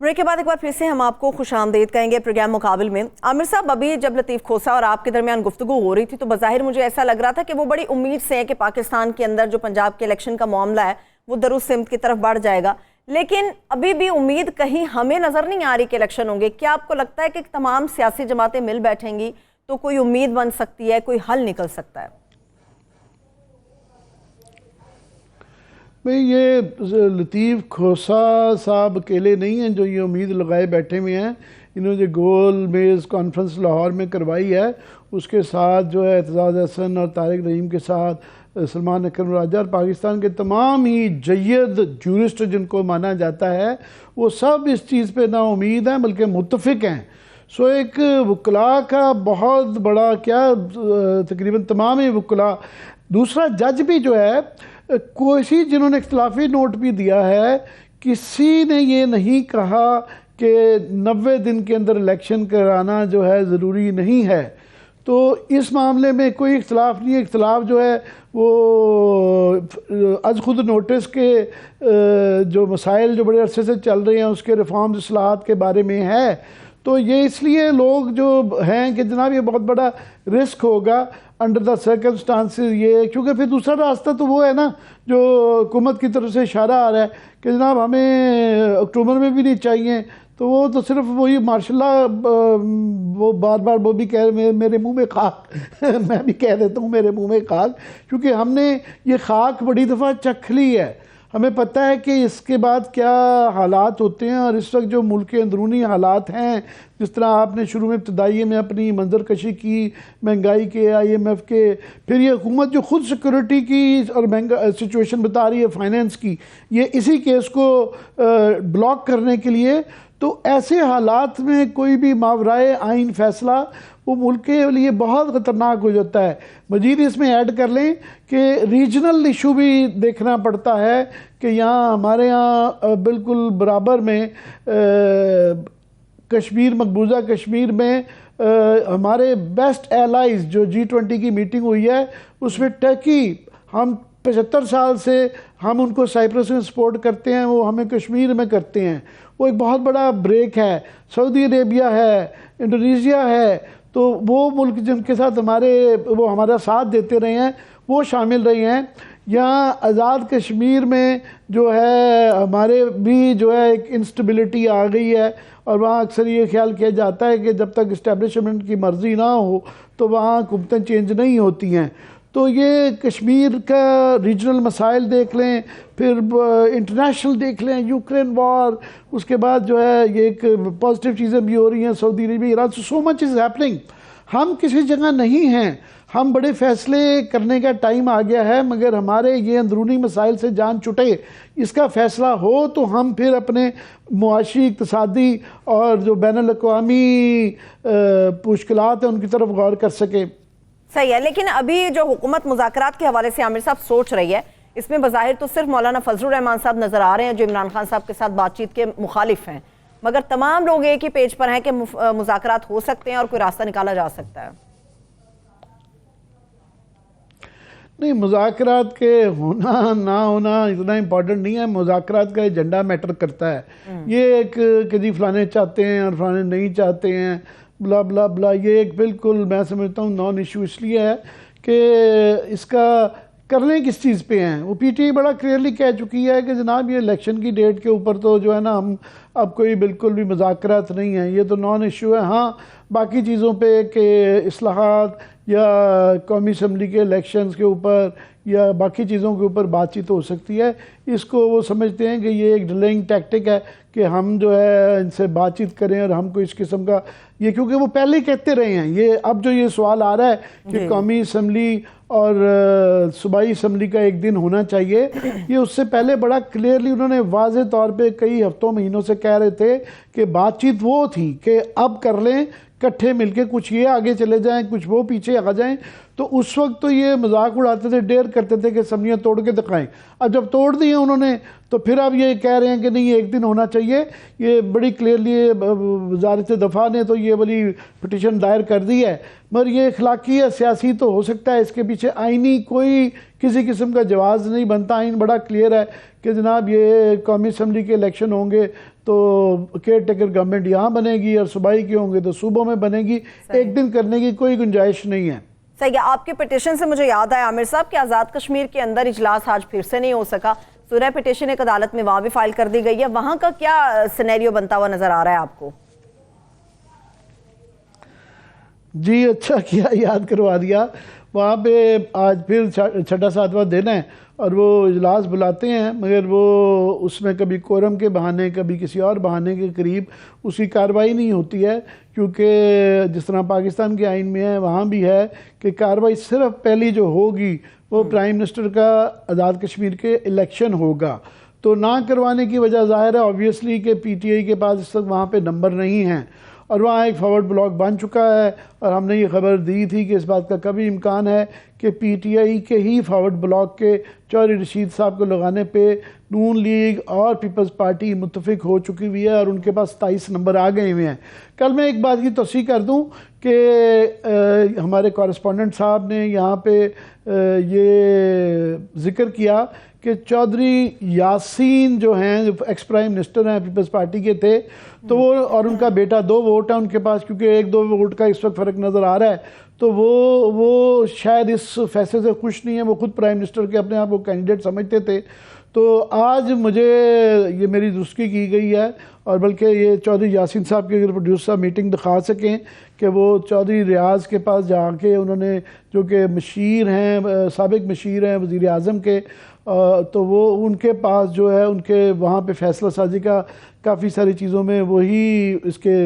بریک کے بعد ایک بار پھر سے ہم آپ کو خوش آمدید کہیں گے پروگرام مقابل میں. عامر صاحب، ابھی جب لطیف کھوسا اور آپ کے درمیان گفتگو ہو رہی تھی تو بظاہر مجھے ایسا لگ رہا تھا کہ وہ بڑی امید سے ہے کہ پاکستان کے اندر جو پنجاب کے الیکشن کا معاملہ ہے وہ درست سمت کی طرف بڑھ جائے گا، لیکن ابھی بھی امید کہیں ہمیں نظر نہیں آ رہی کہ الیکشن ہوں گے. کیا آپ کو لگتا ہے کہ تمام سیاسی جماعتیں مل بیٹھیں گی تو کوئی امید بن سکتی ہے، کوئی حل نکل سکتا ہے؟ بھئی یہ لطیف کھوسا صاحب اکیلے نہیں ہیں جو یہ امید لگائے بیٹھے ہوئے ہیں. انہوں نے گول میز کانفرنس لاہور میں کروائی ہے، اس کے ساتھ جو ہے اعتزاز احسن اور طارق رحیم کے ساتھ سلمان اکرم راجہ اور پاکستان کے تمام ہی جید جورسٹ جن کو مانا جاتا ہے، وہ سب اس چیز پہ نا امید ہیں بلکہ متفق ہیں. سو ایک وکلاء کا بہت بڑا کیا تقریباً تمام ہی وکلاء. دوسرا جج بھی جو ہے کوئی جنہوں نے اختلافی نوٹ بھی دیا ہے، کسی نے یہ نہیں کہا کہ 90 دن کے اندر الیکشن کرانا جو ہے ضروری نہیں ہے. تو اس معاملے میں کوئی اختلاف نہیں ہے. اختلاف جو ہے وہ از خود نوٹس کے جو مسائل جو بڑے عرصے سے چل رہے ہیں اس کے ریفارمز اصلاحات کے بارے میں ہے. تو یہ اس لیے لوگ جو ہیں کہ جناب یہ بہت بڑا رسک ہوگا انڈر دا سرکمسٹانسز، یہ کیونکہ پھر دوسرا راستہ تو وہ ہے نا جو حکومت کی طرف سے اشارہ آ رہا ہے کہ جناب ہمیں اکتوبر میں بھی نہیں چاہیے. تو وہ تو صرف وہی ماشاء اللہ وہ بار بار وہ بھی کہہ رہے میرے منہ میں خاک میں بھی کہہ دیتا ہوں میرے منہ میں خاک، کیونکہ ہم نے یہ خاک بڑی دفعہ چکھ لی ہے. ہمیں پتہ ہے کہ اس کے بعد کیا حالات ہوتے ہیں، اور اس وقت جو ملک کے اندرونی حالات ہیں، جس طرح آپ نے شروع میں ابتدائی میں اپنی منظر کشی کی مہنگائی کے، IMF کے، پھر یہ حکومت جو خود سیکورٹی کی اور سچویشن بتا رہی ہے فائنینس کی، یہ اسی کیس کو بلاک کرنے کے لیے. تو ایسے حالات میں کوئی بھی ماورائے آئین فیصلہ وہ ملک کے لیے بہت خطرناک ہو جاتا ہے. مزید اس میں ایڈ کر لیں کہ ریجنل ایشو بھی دیکھنا پڑتا ہے کہ یہاں ہمارے یہاں بالکل برابر میں کشمیر، مقبوضہ کشمیر میں ہمارے بیسٹ ایلائز جو G20 کی میٹنگ ہوئی ہے اس میں ٹرکی، ہم 75 سال سے ہم ان کو سائپرس میں سپورٹ کرتے ہیں، وہ ہمیں کشمیر میں کرتے ہیں. وہ ایک بہت بڑا بریک ہے. سعودی عربیہ ہے، انڈونیشیا ہے، تو وہ ملک جن کے ساتھ وہ ہمارا ساتھ دیتے رہے ہیں وہ شامل رہے ہیں. یہاں آزاد کشمیر میں جو ہے ہمارے بھی جو ہے ایک انسٹیبلٹی آ گئی ہے، اور وہاں اکثر یہ خیال کیا جاتا ہے کہ جب تک اسٹیبلشمنٹ کی مرضی نہ ہو تو وہاں حکومتیں چینج نہیں ہوتی ہیں. تو یہ کشمیر کا ریجنل مسائل دیکھ لیں، پھر انٹرنیشنل دیکھ لیں، یوکرین وار، اس کے بعد جو ہے یہ ایک پازیٹیو چیزیں بھی ہو رہی ہیں، سعودی عربیہ، ایران، سو مچ از ہیپننگ. ہم کسی جگہ نہیں ہیں، ہم بڑے فیصلے کرنے کا ٹائم آ گیا ہے، مگر ہمارے یہ اندرونی مسائل سے جان چھٹے، اس کا فیصلہ ہو تو ہم پھر اپنے معاشی، اقتصادی اور جو بین الاقوامی مشکلات ہیں ان کی طرف غور کر سکیں. صحیح ہے، لیکن ابھی جو حکومت مذاکرات کے حوالے سے عامر صاحب سوچ رہی ہے، اس میں بظاہر تو صرف مولانا فضل الرحمان صاحب نظر آ رہے ہیں جو عمران خان صاحب کے ساتھ بات چیت کے مخالف ہیں، مگر تمام لوگ ایک ہی پیج پر ہیں کہ مذاکرات ہو سکتے ہیں اور کوئی راستہ نکالا جا سکتا ہے. نہیں، مذاکرات کے ہونا نہ ہونا اتنا امپورٹنٹ نہیں ہے. مذاکرات کا ایجنڈا میٹر کرتا ہے. یہ ایک کہ جی فلانے چاہتے ہیں اور فلانے نہیں چاہتے ہیں، بلا بلا بلا، یہ ایک بالکل میں سمجھتا ہوں نان ایشو اس لیے ہے کہ اس کا کرنے کس چیز پہ ہیں. وہ پی ٹی آئی بڑا کلیئرلی کہہ چکی ہے کہ جناب یہ الیکشن کی ڈیٹ کے اوپر تو جو ہے نا ہم اب کوئی بالکل بھی مذاکرات نہیں ہیں، یہ تو نان ایشو ہے. ہاں باقی چیزوں پہ کہ اصلاحات یا قومی اسمبلی کے الیکشنز کے اوپر یا باقی چیزوں کے اوپر بات چیت ہو سکتی ہے. اس کو وہ سمجھتے ہیں کہ یہ ایک ڈیلیئنگ ٹیکٹک ہے کہ ہم جو ہے ان سے بات چیت کریں اور ہم کو اس قسم کا یہ، کیونکہ وہ پہلے ہی کہتے رہے ہیں. یہ اب جو یہ سوال آ رہا ہے کہ قومی اسمبلی اور صوبائی اسمبلی کا ایک دن ہونا چاہیے، یہ اس سے پہلے بڑا کلیئرلی انہوں نے واضح طور پہ کئی ہفتوں مہینوں سے کہہ رہے تھے کہ بات چیت وہ تھی کہ اب کر لیں کٹھے مل کے، کچھ یہ آگے چلے جائیں کچھ وہ پیچھے آ جائیں. تو اس وقت تو یہ مذاق اڑاتے تھے، ڈیر کرتے تھے کہ اسمبلیاں توڑ کے دکھائیں. اب جب توڑ دی ہیں انہوں نے تو پھر اب یہ کہہ رہے ہیں کہ نہیں ایک دن ہونا چاہیے. یہ بڑی کلیئرلی وزارت دفاع نے تو یہ والی پٹیشن دائر کر دی ہے، مگر یہ اخلاقی ہے، سیاسی تو ہو سکتا ہے، اس کے پیچھے آئینی کوئی کسی قسم کا جواز نہیں بنتا. آئین بڑا کلیئر ہے کہ جناب یہ قومی اسمبلی کے الیکشن ہوں گے تو کیئر ٹیکر گورنمنٹ یہاں بنے گی اور صوبائی کے ہوں گے تو صوبوں میں بنے گی. ایک دن کرنے کی کوئی گنجائش نہیں ہے. صحیح ہے. آپ کی پٹیشن سے مجھے یاد آیا عامر صاحب کہ آزاد کشمیر کے اندر اجلاس آج پھر سے نہیں ہو سکا. سورہ پٹیشن ایک عدالت میں وہاں بھی فائل کر دی گئی ہے، وہاں کا کیا سینیریو بنتا ہوا نظر آ رہا ہے آپ کو؟ جی اچھا کیا یاد کروا دیا. وہاں پہ آج پھر چھٹا ساتواں دن ہے اور وہ اجلاس بلاتے ہیں، مگر وہ اس میں کبھی کورم کے بہانے کبھی کسی اور بہانے کے قریب اس کی کارروائی نہیں ہوتی ہے. کیونکہ جس طرح پاکستان کے آئین میں ہے وہاں بھی ہے کہ کارروائی صرف پہلی جو ہوگی وہ پرائم منسٹر کا آزاد کشمیر کے الیکشن ہوگا. تو نہ کروانے کی وجہ ظاہر ہے آبویسلی کہ پی ٹی آئی کے پاس اس وقت وہاں پہ نمبر نہیں ہیں اور وہاں ایک فارورڈ بلاک بن چکا ہے. اور ہم نے یہ خبر دی تھی کہ اس بات کا کبھی امکان ہے کہ پی ٹی آئی کے ہی فارورڈ بلاک کے چودھری رشید صاحب کو لگانے پہ نون لیگ اور پیپلز پارٹی متفق ہو چکی ہوئی ہے اور ان کے پاس 27 نمبر آ گئے ہوئے ہیں. کل میں ایک بات کی توثیق کر دوں کہ ہمارے کورسپونڈنٹ صاحب نے یہاں پہ یہ ذکر کیا کہ چودھری یاسین جو ہیں جو ایکس پرائم منسٹر ہیں پیپلز پارٹی کے تھے، تو وہ اور ان کا بیٹا 2 ووٹ ہیں ان کے پاس، کیونکہ 1-2 ووٹ کا اس وقت فرق نظر آ رہا ہے. تو وہ شاید اس فیصلے سے خوش نہیں ہیں. وہ خود پرائم منسٹر کے اپنے آپ کو کینڈیڈیٹ سمجھتے تھے. تو آج مجھے یہ میری درستگی کی گئی ہے اور بلکہ یہ چودھری یاسین صاحب کے اگر پروڈیوسر صاحب میٹنگ دکھا سکیں کہ وہ چودھری ریاض کے پاس جا کے انہوں نے، جو کہ مشیر ہیں، سابق مشیر ہیں وزیر اعظم کے، تو وہ ان کے پاس جو ہے ان کے وہاں پہ فیصلہ سازی کا کافی ساری چیزوں میں وہی اس کے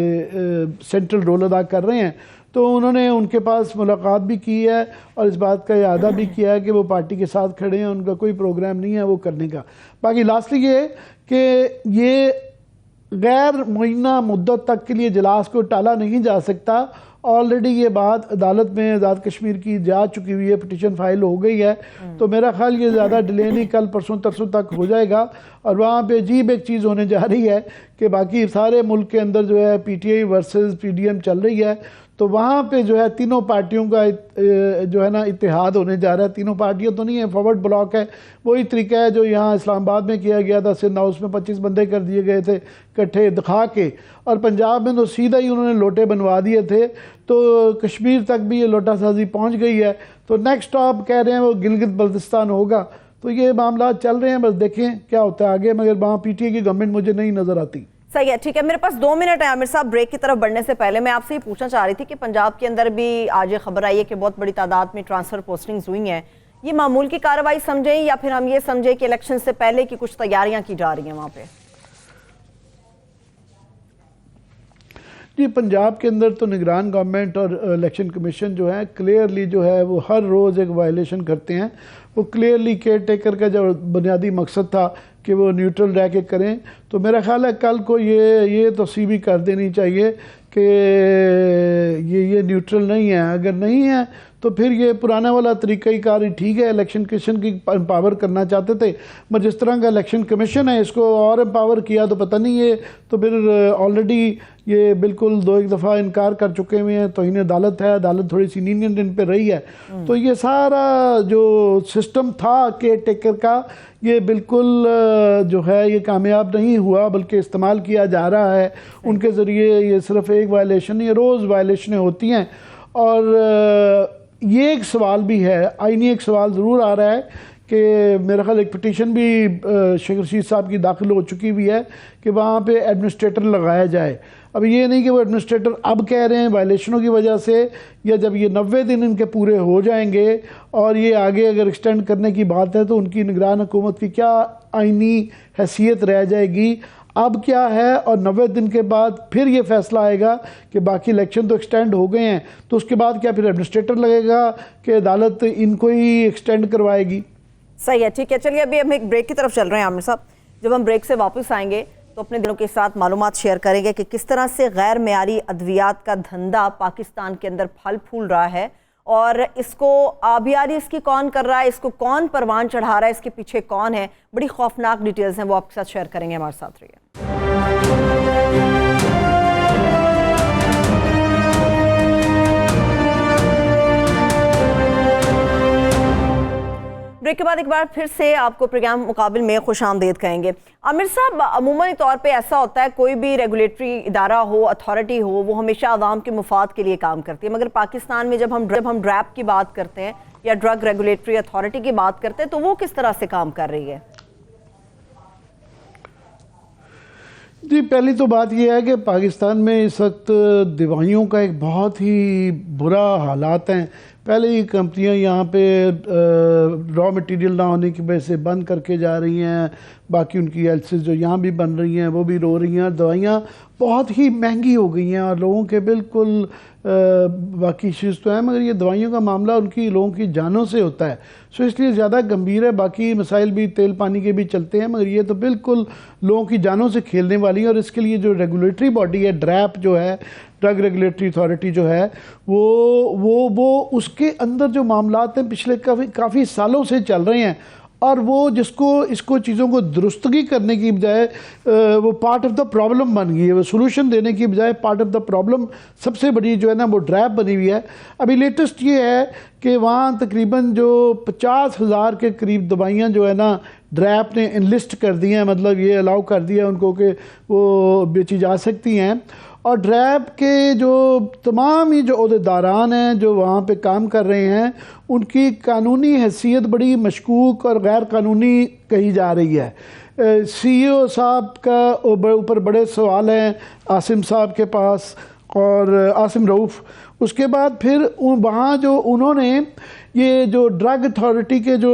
سینٹرل رول ادا کر رہے ہیں. تو انہوں نے ان کے پاس ملاقات بھی کی ہے اور اس بات کا اعادہ بھی کیا ہے کہ وہ پارٹی کے ساتھ کھڑے ہیں، ان کا کوئی پروگرام نہیں ہے وہ کرنے کا. باقی لاسٹلی یہ کہ یہ غیر معینہ مدت تک کے لیے اجلاس کو ٹالا نہیں جا سکتا. آلریڈی یہ بات عدالت میں آزاد کشمیر کی جا چکی ہوئی ہے، پٹیشن فائل ہو گئی ہے. تو میرا خیال یہ زیادہ ڈیلے نہیں، کل پرسوں ترسوں تک ہو جائے گا. اور وہاں پہ عجیب ایک چیز ہونے جا رہی ہے کہ باقی سارے ملک کے اندر جو ہے P T I versus P D M چل رہی ہے، تو وہاں پہ جو ہے تینوں پارٹیوں کا جو ہے نا اتحاد ہونے جا رہا ہے. تینوں پارٹیاں تو نہیں ہیں، فارورڈ بلاک ہے، وہی طریقہ ہے جو یہاں اسلام آباد میں کیا گیا تھا. سندھ ہاؤس میں 25 بندے کر دیے گئے تھے کٹھے دکھا کے، اور پنجاب میں تو سیدھا ہی انہوں نے لوٹے بنوا دیے تھے. تو کشمیر تک بھی یہ لوٹا سازی پہنچ گئی ہے. تو نیکسٹ سٹاپ کہہ رہے ہیں وہ گلگت بلتستان ہوگا. تو یہ معاملات چل رہے ہیں، بس دیکھیں کیا ہوتا ہے آگے. مگر وہاں پی ٹی آئی کی گورنمنٹ مجھے نہیں نظر آتی. صحیح ہے, ٹھیک ہے. میرے پاس 2 منٹ ہے عامر صاحب. بریک کی طرف بڑھنے سے پہلے میں آپ سے یہ پوچھنا چاہ رہی تھی کہ پنجاب کے اندر بھی آج یہ خبر آئی ہے کہ بہت بڑی تعداد میں ٹرانسفر پوسٹنگز ہوئی ہیں. یہ معمول کی کارروائی سمجھیں یا پھر ہم یہ سمجھیں کہ الیکشن سے پہلے کی کچھ تیاریاں کی جا رہی ہیں وہاں پہ؟ جی, پنجاب کے اندر تو نگران گورنمنٹ اور الیکشن کمیشن جو ہے کلیئرلی جو ہے وہ ہر روز ایک وائلیشن کرتے ہیں. وہ کلیئرلی کیئر ٹیکر کا جو بنیادی مقصد تھا کہ وہ نیوٹرل رہ کے کریں, تو میرا خیال ہے کل کو یہ توصیہ بھی کر دینی چاہیے کہ یہ نیوٹرل نہیں ہے. اگر نہیں ہے تو پھر یہ پرانا والا طریقہ کار ہی ٹھیک ہے. الیکشن کمیشن کی امپاور کرنا چاہتے تھے, مگر جس طرح کا الیکشن کمیشن ہے اس کو اور امپاور کیا تو پتہ نہیں ہے, تو پھر آلریڈی یہ بالکل 2-1 دفعہ انکار کر چکے ہوئے ہیں. توہین عدالت ہے, عدالت تھوڑی سی لینینٹ ان پہ رہی ہے. تو یہ سارا جو سسٹم تھا کیئر ٹیکر کا, یہ بالکل جو ہے یہ کامیاب نہیں ہوا, بلکہ استعمال کیا جا رہا ہے ان کے ذریعے. یہ صرف ایک وائلیشن, یہ روز وائلیشنیں ہوتی ہیں. اور یہ ایک سوال بھی ہے, آئینی ایک سوال ضرور آ رہا ہے کہ میرا خیال ایک پٹیشن بھی شیخ رشید صاحب کی داخل ہو چکی بھی ہے کہ وہاں پہ ایڈمنسٹریٹر لگایا جائے. اب یہ نہیں کہ وہ ایڈمنسٹریٹر اب کہہ رہے ہیں وائلیشنوں کی وجہ سے, یا جب یہ 90 دن ان کے پورے ہو جائیں گے اور یہ آگے اگر ایکسٹینڈ کرنے کی بات ہے تو ان کی نگران حکومت کی کیا آئینی حیثیت رہ جائے گی. اب کیا ہے, اور 90 دن کے بعد پھر یہ فیصلہ آئے گا کہ باقی الیکشن تو ایکسٹینڈ ہو گئے ہیں, تو اس کے بعد کیا پھر ایڈمنسٹریٹر لگے گا کہ عدالت ان کو ہی ایکسٹینڈ کروائے گی. صحیح ہے, ٹھیک ہے. چلیے ابھی ہم ایک بریک کی طرف چل رہے ہیں عامر صاحب. جب ہم بریک سے واپس آئیں گے تو اپنے دلوں کے ساتھ معلومات شیئر کریں گے کہ کس طرح سے غیر معیاری ادویات کا دھندا پاکستان کے اندر پھل پھول رہا ہے, اور اس کو آبیاری اس کی کون کر رہا ہے, اس کو کون پروان چڑھا رہا ہے, اس کے پیچھے کون ہے. بڑی خوفناک ڈیٹیلز ہیں, وہ آپ کے ساتھ شیئر کریں گے. ہمارے ساتھ رہیے. بریک کے بعد ایک بار پھر سے آپ کو پروگرام مقابل میں خوش آمدید کہیں گے. عامر صاحب, عموماً طور پہ ایسا ہوتا ہے کوئی بھی ریگولیٹری ادارہ ہو, اتھارٹی ہو, وہ ہمیشہ عوام کے مفاد کے لیے کام کرتی ہے. مگر پاکستان میں جب ہم ڈریپ کی بات کرتے ہیں یا ڈرگ ریگولیٹری اتھارٹی کی بات کرتے ہیں تو وہ کس طرح سے کام کر رہی ہے؟ جی, پہلی تو بات یہ ہے کہ پاکستان میں اس وقت دوائیوں کا ایک بہت ہی برا حالات ہیں. پہلے ہی کمپنیاں یہاں پہ را مٹیریل نہ ہونے کی وجہ سے بند کر کے جا رہی ہیں. باقی ان کی ایلسز جو یہاں بھی بن رہی ہیں وہ بھی رو رہی ہیں. دوائیاں بہت ہی مہنگی ہو گئی ہیں اور لوگوں کے بالکل باقی چیز تو ہے, مگر یہ دوائیوں کا معاملہ ان کی لوگوں کی جانوں سے ہوتا ہے. سو اس لیے زیادہ گمبھیر ہے. باقی مسائل بھی تیل پانی کے بھی چلتے ہیں, مگر یہ تو بالکل لوگوں کی جانوں سے کھیلنے والی ہے. اور اس کے لیے جو ریگولیٹری باڈی ہے, ڈریپ جو ہے, ڈرگ ریگولیٹری اتھارٹی جو ہے, وہ اس کے اندر جو معاملات ہیں پچھلے کافی سالوں سے چل رہے ہیں, اور وہ اس کو چیزوں کو درستگی کرنے کی بجائے وہ پارٹ آف دا پرابلم بن گئی ہے. وہ سولوشن دینے کی بجائے پارٹ آف دا پرابلم سب سے بڑی جو ہے نا وہ ڈریپ بنی ہوئی ہے. ابھی لیٹسٹ یہ ہے کہ وہاں تقریباً جو 50,000 کے قریب دوائیاں جو ہے نا ڈریپ نے انلسٹ کر دی ہیں, مطلب یہ الاؤ کر دیا ان کو کہ وہ بیچی جا سکتی ہیں. اور ڈریپ کے جو تمام ہی جو عہدیداران ہیں جو وہاں پہ کام کر رہے ہیں, ان کی قانونی حیثیت بڑی مشکوک اور غیر قانونی کہی جا رہی ہے. سی ای او صاحب کا اوپر بڑے سوال ہیں, عاصم صاحب کے پاس اور عاصم رؤف. اس کے بعد پھر وہاں جو انہوں نے یہ جو ڈرگ اتھارٹی کے جو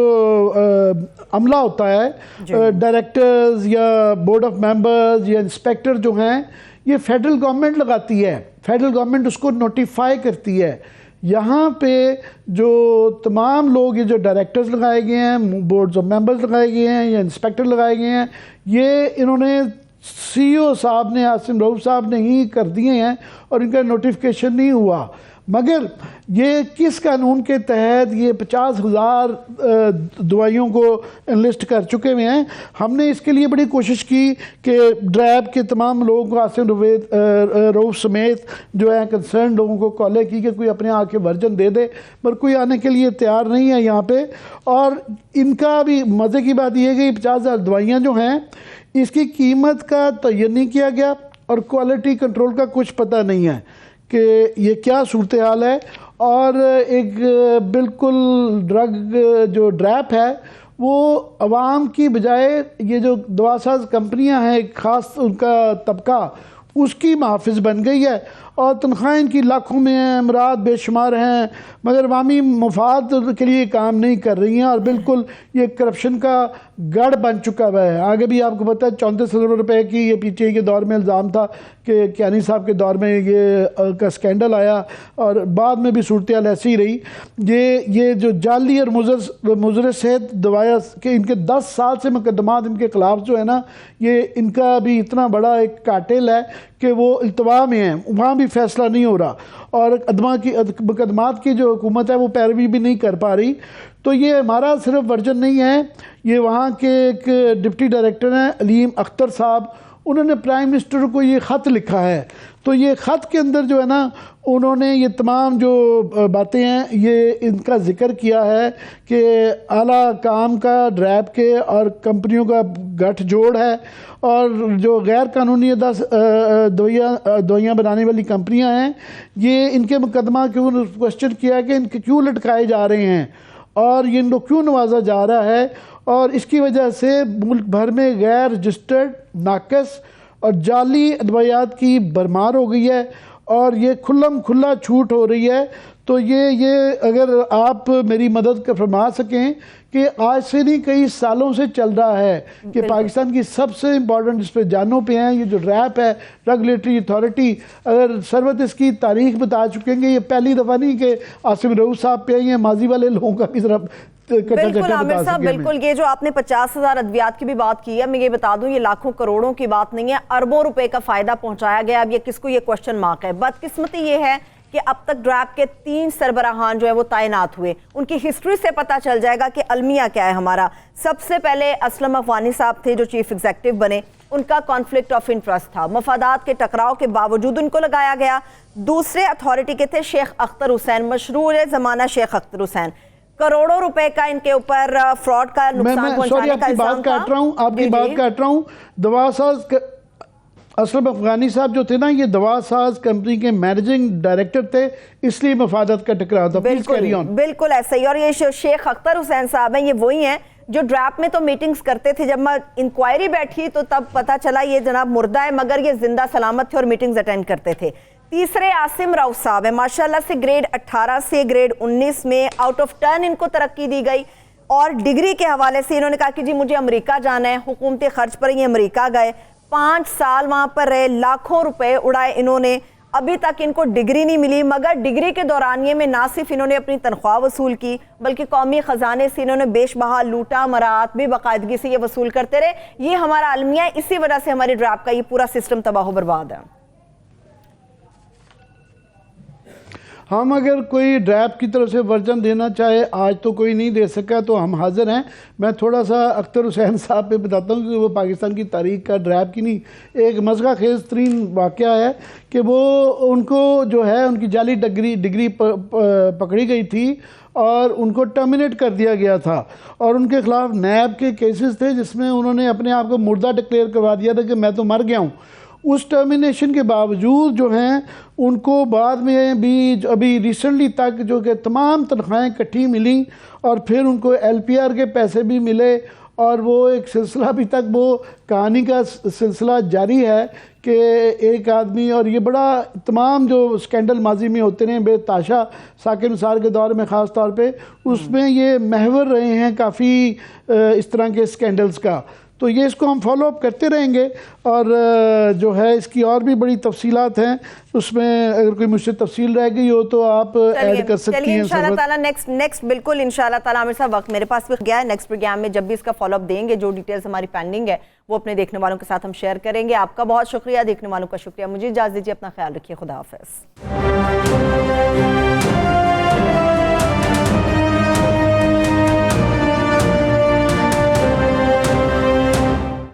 عملہ ہوتا ہے, ڈائریکٹرز یا بورڈ آف ممبرز یا انسپیکٹر جو ہیں, یہ فیڈرل گورنمنٹ لگاتی ہے. فیڈرل گورنمنٹ اس کو نوٹیفائی کرتی ہے. یہاں پہ جو تمام لوگ یہ جو ڈائریکٹرز لگائے گئے ہیں, بورڈز آف ممبرز لگائے گئے ہیں یا انسپیکٹر لگائے گئے ہیں, یہ انہوں نے سی ای او صاحب نے, عاصم رؤف صاحب نے ہی کر دیے ہیں اور ان کا نوٹیفیکیشن نہیں ہوا. مگر یہ کس قانون کے تحت یہ 50,000 دوائیوں کو انلسٹ کر چکے ہوئے ہیں؟ ہم نے اس کے لیے بڑی کوشش کی کہ ڈریپ کے تمام لوگوں کو, عاصم رؤف سمیت جو ہے کنسرن لوگوں کو کالیں کی کہ کوئی اپنے آ کے ورژن دے دے, پر کوئی آنے کے لیے تیار نہیں ہے یہاں پہ. اور ان کا بھی مزے کی بات یہ ہے کہ 50,000 دوائیاں جو ہیں اس کی قیمت کا تعین نہیں کیا گیا اور کوالٹی کنٹرول کا کچھ پتہ نہیں ہے کہ یہ کیا صورتحال ہے. اور ایک بالکل ڈرگ جو ڈریپ ہے وہ عوام کی بجائے یہ جو دوا ساز کمپنیاں ہیں ایک خاص ان کا طبقہ اس کی محافظ بن گئی ہے، اور تنخواہیں ان کی لاکھوں میں ہیں، امراض بے شمار ہیں، مگر عوامی مفاد کے لیے کام نہیں کر رہی ہیں، اور بالکل یہ کرپشن کا گڑھ بن چکا ہوا ہے۔ آگے بھی آپ کو پتہ ہے 34 ارب روپے کی یہ پی ٹی آئی کے دور میں الزام تھا کہ کیانی صاحب کے دور میں یہ کا سکینڈل آیا، اور بعد میں بھی صورتحال ایسی رہی۔ یہ جو جعلی اور مضر صحت دوایا کہ ان کے 10 سال سے مقدمات ان کے خلاف جو ہے نا، یہ ان کا بھی اتنا بڑا ایک کارٹل ہے کہ وہ التوا میں ہیں، وہاں بھی فیصلہ نہیں ہو رہا، اور مقدمات کی جو حکومت ہے وہ پیروی بھی نہیں کر پا رہی۔ تو یہ ہمارا صرف ورژن نہیں ہے، یہ وہاں کے ایک ڈپٹی ڈائریکٹر ہیں علیم اختر صاحب، انہوں نے پرائم منسٹر کو یہ خط لکھا ہے۔ تو یہ خط کے اندر جو ہے نا انہوں نے یہ تمام جو باتیں ہیں یہ ان کا ذکر کیا ہے کہ اعلیٰ کام کا ڈریپ کے اور کمپنیوں کا گٹھ جوڑ ہے، اور جو غیر قانونی دوائیاں بنانے والی کمپنیاں ہیں یہ ان کے مقدمہ کیوں کوشچن کیا کہ ان کے کیوں لٹکائے جا رہے ہیں اور یہ ان کو کیوں نوازا جا رہا ہے، اور اس کی وجہ سے ملک بھر میں غیر رجسٹرڈ، ناقص اور جعلی ادویات کی بھرمار ہو گئی ہے، اور یہ کھلا چھوٹ ہو رہی ہے۔ تو یہ اگر آپ میری مدد فرما سکیں کہ آج سے نہیں کئی سالوں سے چل رہا ہے کہ پاکستان کی سب سے امپورٹنٹ جس پہ جانوں پہ ہیں یہ جو ریپ ہے، ریگولیٹری اتھارٹی، اگر سروت اس کی تاریخ بتا چکیں گے، یہ پہلی دفعہ نہیں کہ عاصم رؤوف صاحب پہ ہیں، ماضی والے لوگوں کا بھی ذرا بالکل عامر صاحب، بالکل یہ جو آپ نے 50,000 ادویات کی بھی بات کی ہے، میں یہ بتا دوں یہ لاکھوں کروڑوں کی بات نہیں ہے، اربوں روپے کا فائدہ پہنچایا گیا۔ اب یہ کس کو یہ کوشچن مارک ہے۔ بدقسمتی یہ ہے کہ اب تک ڈریپ کے 3 سربراہان جو ہے وہ تعینات ہوئے، ان کی ہسٹری سے پتہ چل جائے گا کہ المیہ کیا ہے ہمارا۔ سب سے پہلے اسلم افغانی صاحب تھے جو چیف ایگزیکٹو بنے، ان کا کانفلکٹ آف انٹرسٹ تھا، مفادات کے ٹکراؤ کے باوجود ان کو لگایا گیا۔ دوسرے اتھارٹی کے تھے شیخ اختر حسین، مشہور زمانہ شیخ اختر حسین، کروڑوں روپے کا ان کے اوپر فراڈ کا نقصان پہنچانے کا الزام تھا۔ آپ کی بات کاٹ رہا ہوں، دوا ساز اسلم افغانی صاحب جو تھے نا یہ دوا ساز کمپنی کے مینیجنگ ڈائریکٹر تھے، اس لیے مفادات کا ٹکراؤ تھا۔ بالکل ایسا ہی۔ اور یہ شیخ اختر حسین صاحب ہیں، یہ وہی ہیں جو ڈریپ میں تو میٹنگز کرتے تھے، جب انکوائری بیٹھی تو تب پتہ چلا یہ جناب مردہ ہے، مگر یہ زندہ سلامت تھے اور میٹنگز اٹینڈ کرتے تھے۔ تیسرے عاصم رؤوف صاحب ہیں، ماشاءاللہ سے گریڈ 18 سے گریڈ 19 میں آؤٹ آف 10 ان کو ترقی دی گئی، اور ڈگری کے حوالے سے انہوں نے کہا کہ جی مجھے امریکہ جانا ہے، حکومتی خرچ پر یہ امریکہ گئے، 5 سال وہاں پر رہے، لاکھوں روپے اڑائے انہوں نے، ابھی تک ان کو ڈگری نہیں ملی، مگر ڈگری کے دورانیے میں نہ صرف انہوں نے اپنی تنخواہ وصول کی بلکہ قومی خزانے سے انہوں نے بیش بہا لوٹا، مراعات بھی باقاعدگی سے یہ وصول کرتے رہے۔ یہ ہمارا المیہ ہے، اسی وجہ سے ہماری ڈریپ کا یہ پورا سسٹم تباہ و برباد ہے۔ ہم اگر کوئی ڈریپ کی طرف سے ورژن دینا چاہے، آج تو کوئی نہیں دے سکا تو ہم حاضر ہیں۔ میں تھوڑا سا اختر حسین صاحب پہ بتاتا ہوں کہ وہ پاکستان کی تاریخ کا ڈریپ کی نہیں ایک مضحکہ خیز ترین واقعہ ہے کہ وہ ان کو جو ہے ان کی جعلی ڈگری پکڑی گئی تھی اور ان کو ٹرمینیٹ کر دیا گیا تھا، اور ان کے خلاف نیب کے کیسز تھے جس میں انہوں نے اپنے آپ کو مردہ ڈکلیئر کروا دیا تھا کہ میں تو مر گیا ہوں۔ اس ٹرمینیشن کے باوجود جو ہیں ان کو بعد میں بھی ابھی ریسنٹلی تک جو کہ تمام تنخواہیں کٹھی ملیں، اور پھر ان کو ایل پی آر کے پیسے بھی ملے، اور وہ ایک سلسلہ ابھی تک وہ کہانی کا سلسلہ جاری ہے کہ ایک آدمی، اور یہ بڑا تمام جو سکینڈل ماضی میں ہوتے ہیں بے تاشا ساکن نثار کے دور میں خاص طور پہ اس میں یہ محور رہے ہیں کافی اس طرح کے سکینڈلز کا۔ تو یہ اس کو ہم فالو اپ کرتے رہیں گے، اور جو ہے اس کی اور بھی بڑی تفصیلات ہیں، اس میں اگر کوئی مجھ سے تفصیل رہ گئی ہو تو آپ ایڈ کر سکتی ہیں۔ انشاءاللہ تعالیٰ نیکسٹ بالکل انشاءاللہ تعالیٰ عامر صاحب وقت میرے پاس بھی گیا ہے، نیکسٹ پروگرام میں جب بھی اس کا فالو اپ دیں گے، جو ڈیٹیلز ہماری پینڈنگ ہے وہ اپنے دیکھنے والوں کے ساتھ ہم شیئر کریں گے۔ آپ کا بہت شکریہ، دیکھنے والوں کا شکریہ، مجھے اجازت دیجیے، اپنا خیال رکھیے، خدا حافظ۔